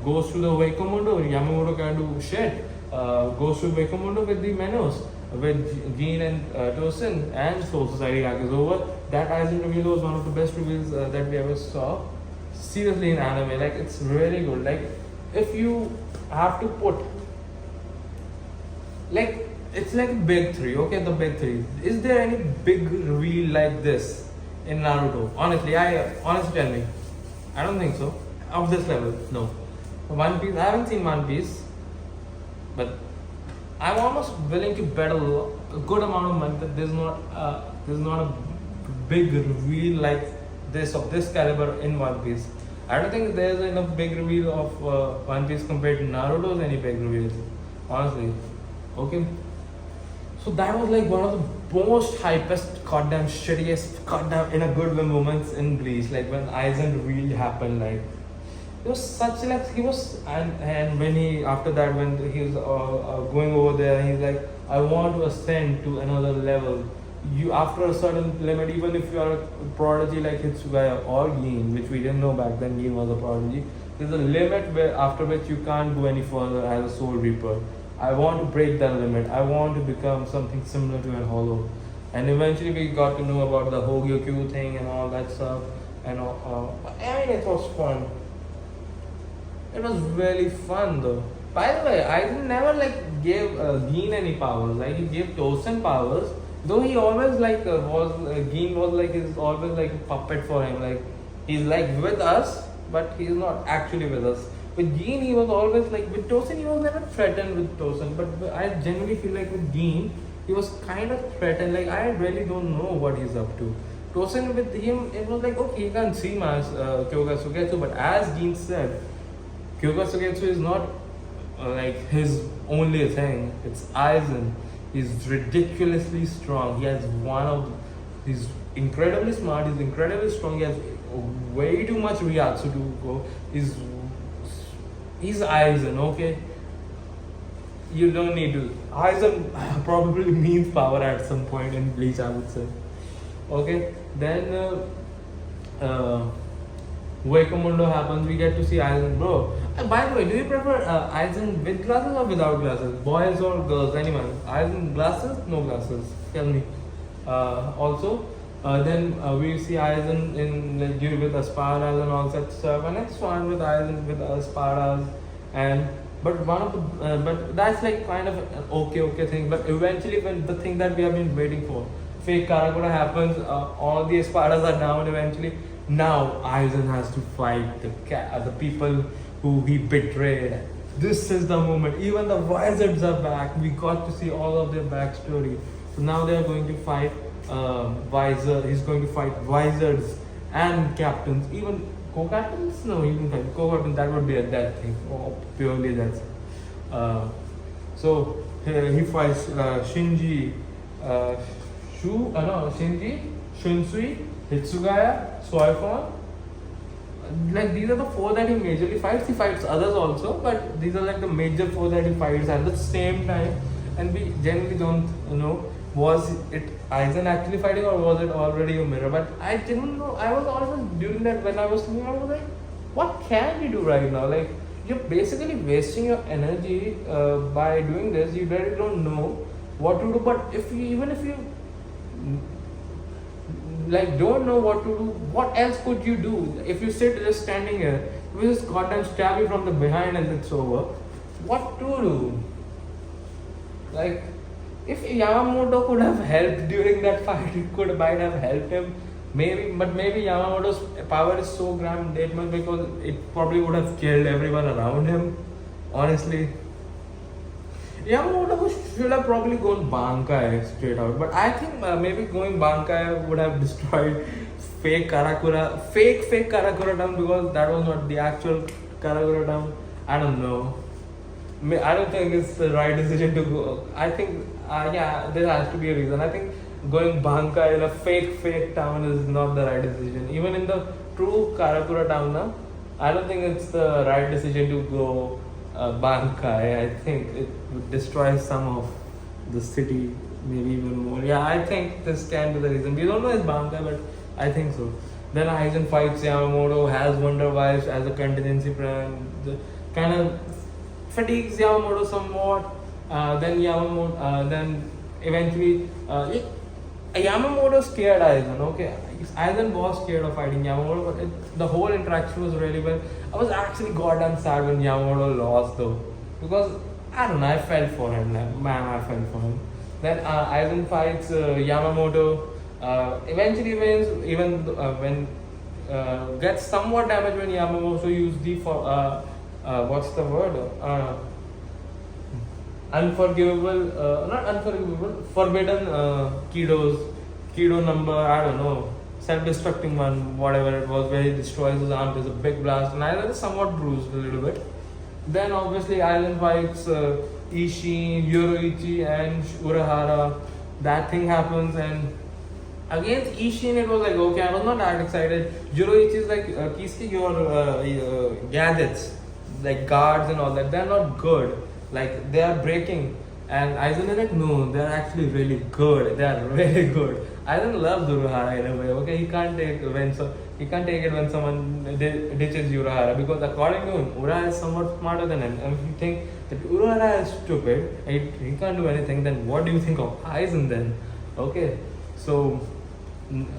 Goes to the Wakemundo. Yamamoto can't do shit. Goes to Wakemundo with the Menos, with Gin and Tosin, and Soul Society arc is over. That Aizen reveal was one of the best reveals that we ever saw. Seriously in anime, like it's really good. Like if you have to put like it's like big three, okay, the big three. Is there any big reveal like this in Naruto? Honestly, honestly tell me. I don't think so. Of this level, no. One Piece, I haven't seen One Piece, but I'm almost willing to bet a good amount of money that there's not a big reveal like this of this caliber in One Piece. I don't think there's enough big reveal of One Piece compared to Naruto's any big reveals, honestly. Okay, so that was like one of the most hypest, goddamn shittiest, goddamn in a good way moments in Bleach. Like when Aizen reveal happened, like it was such like he was and when he after that when he was going over there, he's like, I want to ascend to another level. You after a certain limit, even if you are a prodigy like Hitsugaya or Gin, which we didn't know back then, Gin was a prodigy. There's a limit where after which you can't go any further as a Soul Reaper. I want to break that limit. I want to become something similar to an Hollow. And eventually we got to know about the Hogyokyu thing and all that stuff. And I mean, it was fun. It was really fun though. By the way, I never like gave Gin any powers. Like he gave Tosen powers. Though he always like Gin was like is always like a puppet for him. Like he's like with us, but he's not actually with us. With Gin, he was always like with Tosen. He was never threatened with Tosen, but I genuinely feel like with Gin, he was kind of threatened. Like I really don't know what he's up to. Tosen with him, it was like okay, you can see my Kyoga Sugetsu, but as Gin said, Kyoga Sugetsu is not like his only thing. It's Aizen. He's ridiculously strong. He has he's incredibly smart. He's incredibly strong. He has way too much Ryatsu to go. He's Aizen, okay? You don't need to. Aizen probably means power at some point in Bleach, I would say. Okay, then Wakemundo happens. We get to see Aizen, bro. By the way, do you prefer Aizen with glasses or without glasses? Boys or girls? Anyone? Aizen glasses? No glasses? Tell me. Then we see Aizen in like deal with Espadas and all that stuff, and it's fun with Aizen with Espadas. And but that's like kind of an okay thing. But eventually, when the thing that we have been waiting for, fake Karakura happens, all the Espadas are down eventually. Now Aizen has to fight the people who he betrayed. This is the moment. Even the wizards are back. We got to see all of their backstory. So now they are going to fight He's going to fight wizards and captains. Even co-captains? No, he didn't fight co-captains. That would be a death thing. Purely death. So he fights Shinji, Shinji, Shunsui, Hitsugaya, Soifon. Like these are the four that he majorly fights. He fights others also, but these are like the major four that he fights at the same time. and we generally don't know was it Aizen actually fighting or was it already a mirror. But I didn't know. I was always during that when I was thinking, I was like, what can we do right now? Like you're basically wasting your energy by doing this. You really don't know what to do. But if you even if you like don't know what to do, what else could you do? If you sit just standing here, we just goddamn stab you from the behind and it's over. What to do? Like, if Yamamoto could have helped during that fight, it might have helped him. Maybe, but maybe Yamamoto's power is so grand that much because it probably would have killed everyone around him. Honestly, Yamamoto should have probably gone Bankai straight out. But I think maybe going Bankai would have destroyed fake Karakura town because that was not the actual Karakura town. I don't know. I don't think it's the right decision to go. I think, yeah, there has to be a reason. I think going Bankai in a fake town is not the right decision. Even in the true Karakura town, na, I don't think it's the right decision to go Bankai. I think it would destroy some of the city, maybe even more. Yeah, I think this can be the reason. We don't know it's Bankai, but I think so. Then Aizen fights Yamamoto, has Wonder Wives as a contingency plan, kind of fatigues Yamamoto somewhat. Then eventually, Yamamoto scared Aizen. Okay, Aizen was scared of fighting Yamamoto, but the whole interaction was really well. I was actually goddamn sad when Yamamoto lost though, because I don't know, I felt for him. Man, I felt for him. Then Aizen fights Yamamoto. Eventually wins, even when gets somewhat damaged when Yamamoto used the what's the word? Unforgivable, not unforgivable, forbidden Kido number, I don't know, self-destructing one, whatever it was, where he destroys his arm. There's a big blast, and Aizen is somewhat bruised a little bit. Then obviously Aizen fights Ishin, Yoroichi, and Urahara. That thing happens, and against Ishin, it was like, okay, I was not that excited. Yoroichi is like, Kiski, your gadgets, like guards and all that, they're not good. Like, they are breaking. And Aizen is like, no, they're actually really good. They are really good. Aizen loves Urahara in a way, okay? He can't take it when someone ditches Urahara, because according to him, Urahara is somewhat smarter than him. And if you think that Urahara is stupid, he can't do anything, then what do you think of Aizen then? Okay, so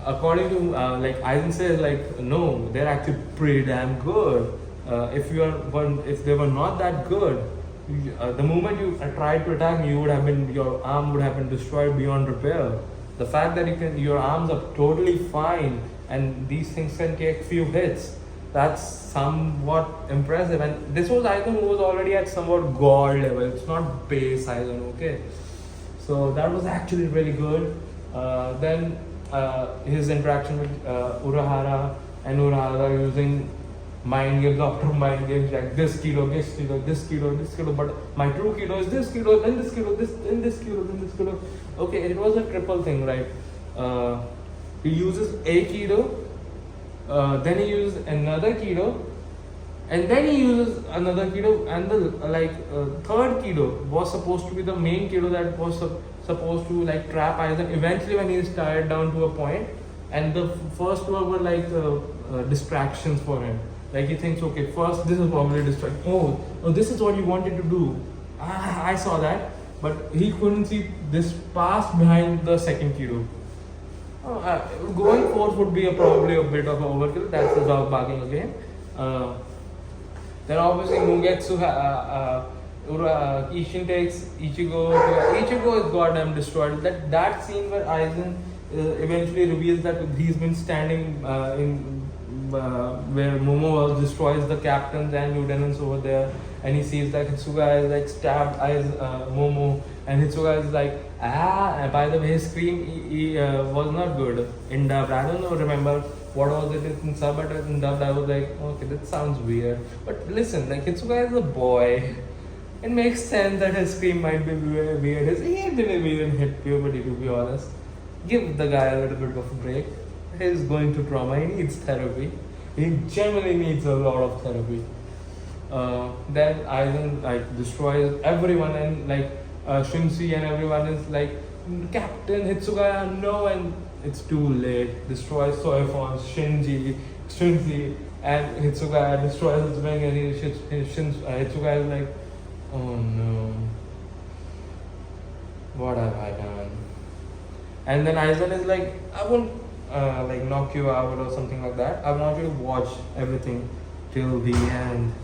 according to like Aizen says, like, no, they're actually pretty damn good. If they were not that good, the moment you tried to attack me, your arm would have been destroyed beyond repair. The fact that your arms are totally fine and these things can take few hits, that's somewhat impressive. And this was Aizen who was already at somewhat god level. It's not base Aizen, okay? So that was actually really good. Then his interaction with Urahara, and Urahara using mind games after mind games, like this kilo, but my true kilo is this kilo, then this kilo, then this kilo. Okay, it was a triple thing, right? He uses a kilo, then he uses another kilo, and then he uses another kilo, and the third kilo was supposed to be the main kilo that was supposed to like trap Aizen eventually when he is tired down to a point, and the first two were like distractions for him. Like he thinks, okay, first this is probably distract. Oh, this is what you wanted to do. I saw that, but he couldn't see this pass behind the second kilo. Going forth would be probably a bit of an overkill. That's the dog barking again. Then obviously Mugetsu, Ishin takes Ichigo. Ichigo is goddamn destroyed. That scene where Aizen eventually reveals that he's been standing where Momo destroys the captains and lieutenants over there, and he sees that Hitsuga is like stabbed Momo, and Hitsuga is like, and by the way, his scream was not good in dubbed. I don't remember what was it in sub, but in dubbed I was like, okay, that sounds weird. But listen, like Hitsuga is a boy. It makes sense that his scream might be weird. He didn't even hit puberty, to be honest. Give the guy a little bit of a break. He's going to trauma. He needs therapy. He generally needs a lot of therapy. Then Aizen like destroys everyone, and like Shinji and everyone is like, Captain Hitsugaya, no, and it's too late. Destroys Soifon, Shinji, and Hitsugaya destroys his wing, and Hitsugaya is like, oh no, what have I done? And then Aizen is like, I won't like knock you out or something like that. I want you to watch everything till the end.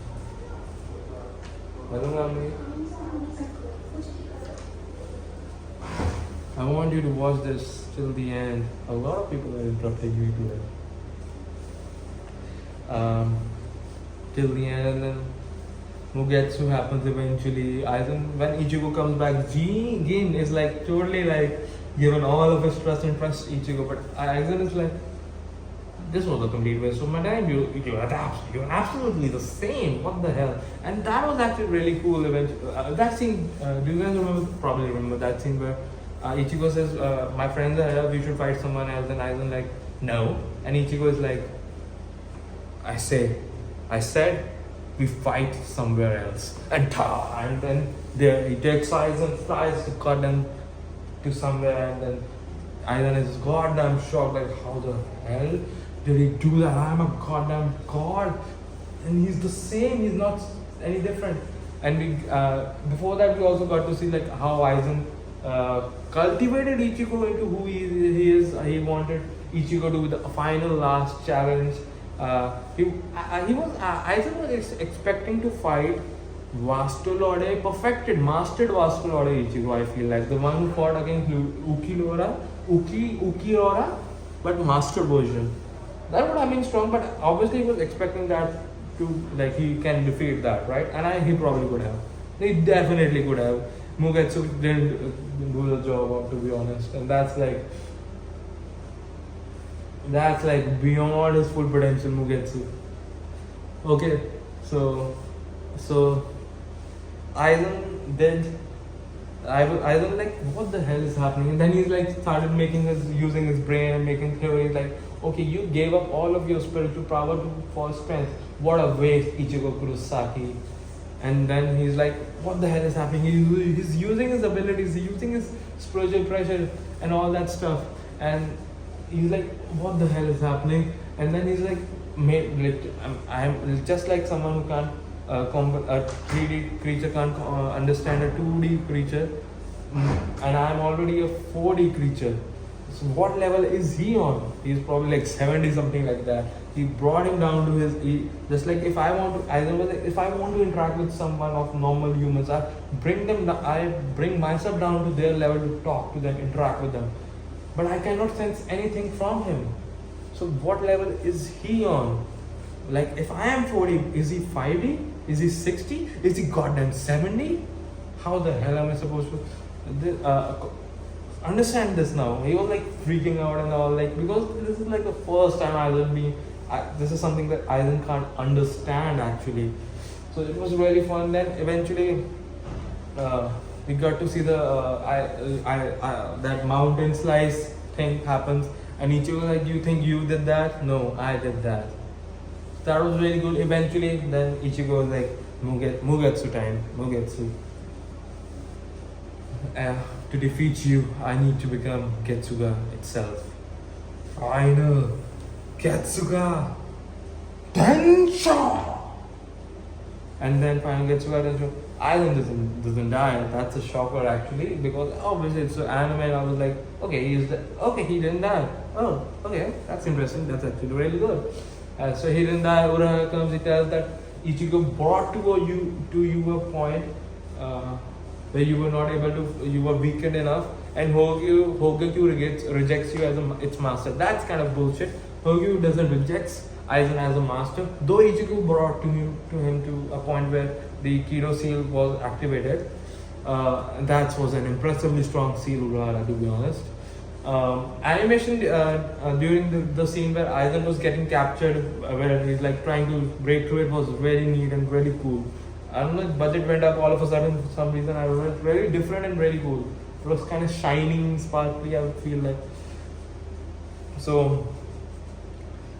I want you to watch this till the end. A lot of people are interrupting you today. Till the end, and then Mugetsu happens eventually. Aizen, when Ichigo comes back, Gin is like totally like given all of his trust and trust Ichigo, but Aizen is like, this was a complete waste of my time. You're absolutely the same. What the hell? And that was actually really cool. That scene, do you guys remember? Probably remember that scene where Ichigo says, "My friends are here. We should fight someone else." And Aizen like, "No." And Ichigo is like, I said, we fight somewhere else." And then there he takes Aizen, tries to cut them to somewhere, and then Aizen is goddamn shocked, like, how the hell did he do that? I'm a goddamn god, and he's the same. He's not any different. And we, before that, we also got to see like how Aizen cultivated Ichigo into who he is. He wanted Ichigo to be the final last challenge. Aizen was expecting to fight Vastolode, mastered Vastolode Ichigo. I feel like the one who fought against Ukiura, but mastered version. That would have been strong, but obviously he was expecting that to, like, he can defeat that, right? And he probably could have. He definitely could have. Mugetsu didn't do the job, to be honest, and that's like beyond his full potential, Mugetsu. Okay, so Aizen did. Aizen like, what the hell is happening? And then he's like started using his brain and making theories like, okay, you gave up all of your spiritual power for strength. What a waste, Ichigo Kurosaki. And then he's like, what the hell is happening? He's using his abilities, he's using his spiritual pressure and all that stuff. And he's like, what the hell is happening? And then he's like, I'm just like someone who can't a 3D creature can't understand a 2D creature, and I'm already a 4D creature. So what level is he on? He's probably like 70, something like that. He brought him down to just like if I want to interact with someone of normal humans, I bring myself down to their level to talk to them, interact with them. But I cannot sense anything from him. So what level is he on? Like if I am 40, is he 5D? Is he 60? Is he goddamn 70? How the hell am I supposed to understand this now? He was like freaking out and all, like, because this is like the first time this is something that Aizen can't understand actually. So it was really fun. Then eventually we got to see that mountain slice thing happens, and Ichigo was like, you think you did that? No, I did that. That was really good. Eventually, then Ichigo was like, Mugetsu time, Mugetsu. To defeat you, I need to become Getsuga itself. Final Getsuga Tensho! And then final Getsuga Tensho. Aizen doesn't die. That's a shocker actually, because obviously it's so anime, and I was like, okay, he didn't die. Oh, okay, that's interesting. That's actually really good. So he didn't die. Urahara comes, he tells that Ichigo brought to you a point where you were not able to, you were weakened enough, and Hogyoku rejects you as its master. That's kind of bullshit. Hogyoku doesn't reject Aizen as a master, though Ichigo brought him to a point where the Kido seal was activated. That was an impressively strong seal, Urahara, to be honest. Animation during the scene where Aizen was getting captured, where he's like trying to break through it, was very neat and really cool. I don't know, budget went up all of a sudden for some reason. I don't know, it's very different and really cool. It was kind of shining, sparkly, I would feel like. So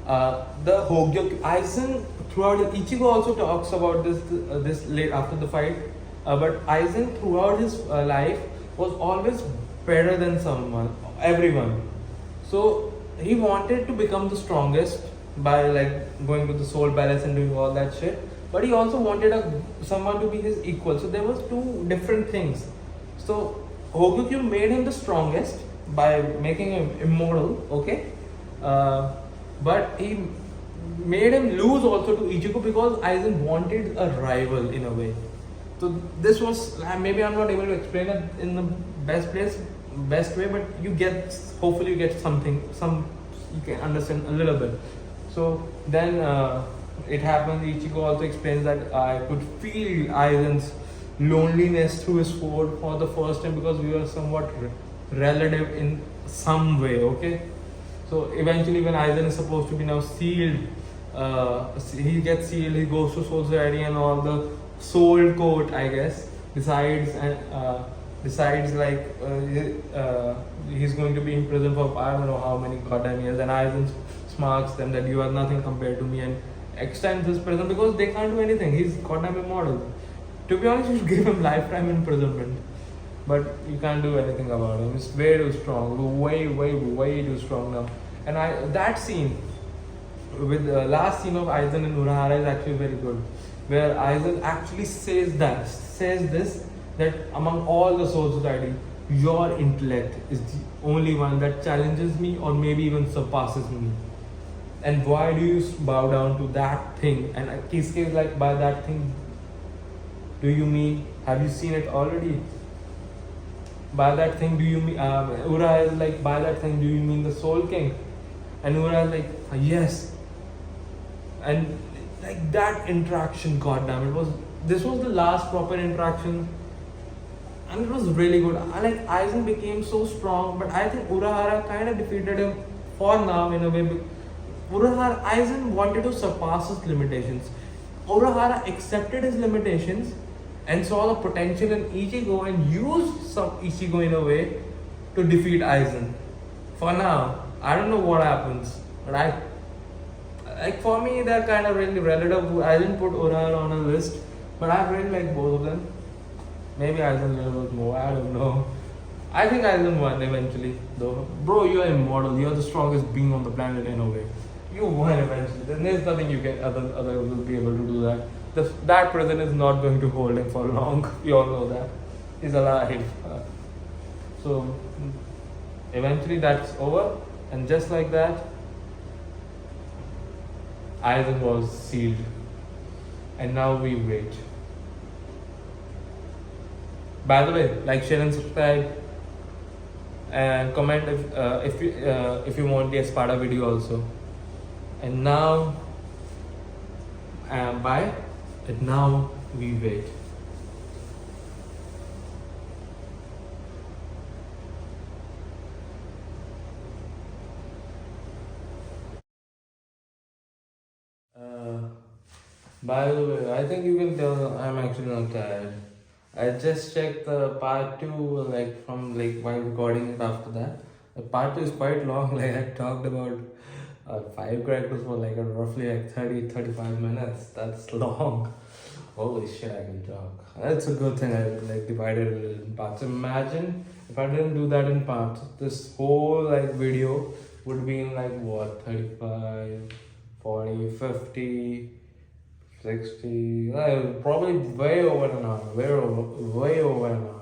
the Hogyoku Aizen throughout it, Ichigo also talks about this late after the fight. But Aizen throughout his life was always better than everyone. So he wanted to become the strongest by like going to the Soul Palace and doing all that shit. But he also wanted someone to be his equal. So there was two different things. So Hokugyu made him the strongest by making him immortal, okay? But he made him lose also to Ichigo because Aizen wanted a rival in a way. So this was maybe I'm not able to explain it in the best way, but you get, hopefully you get you can understand a little bit. So then it happens. Ichigo also explains that I could feel Aizen's loneliness through his sword for the first time because we were somewhat relative in some way. Okay, so eventually when Aizen is supposed to be now sealed, he gets sealed. He goes to Soul Society and all the Soul Court, I guess, decides like he's going to be in prison for I don't know how many goddamn years, and Aizen smarts them that you are nothing compared to me and extends his prison because they can't do anything. He's goddamn immortal. To be honest, you should give him lifetime imprisonment, but you can't do anything about him. He's way too strong, way too strong now. And that scene with the last scene of Aizen and Urahara is actually very good, where Aizen actually says this that among all the Soul Society, your intellect is the only one that challenges me or maybe even surpasses me. And why do you bow down to that thing? And Kisuke is like, by that thing, do you mean, have you seen it already? By that thing, do you mean, Ura is like, by that thing, do you mean the Soul King? And Ura is like, yes. And like that interaction, goddamn, this was the last proper interaction, and it was really good. Like Aizen became so strong, but I think Urahara kind of defeated him for now in a way. Aizen wanted to surpass his limitations. Urahara accepted his limitations and saw the potential in Ichigo and used some Ichigo in a way to defeat Aizen. For now, I don't know what happens, but like for me, they're kind of really relative. I didn't put Urahara on a list, but I really like both of them. Maybe Aizen a little bit more, I don't know. I think Aizen won eventually, though. Bro, you're immortal. You're the strongest being on the planet in a way. You won eventually. There's nothing you can other will be able to do that. That prison is not going to hold him for long. We all know that. He's alive. So eventually that's over, and just like that, Aizen was sealed, and now we wait. By the way, like, share, and subscribe, and comment if you want the Espada video also. And now, bye. And now we wait. By the way, I think you can tell I'm actually not tired. I just checked the part 2 like from like while recording it after that. The part 2 is quite long. Like I talked about 5 characters for like roughly like 30-35 minutes. That's long. Holy shit, I can talk. That's a good thing I like divided it in parts. Imagine if I didn't do that in parts. This whole like video would be in like what, 35, 40, 50, 60, probably way over an hour. Way over an hour.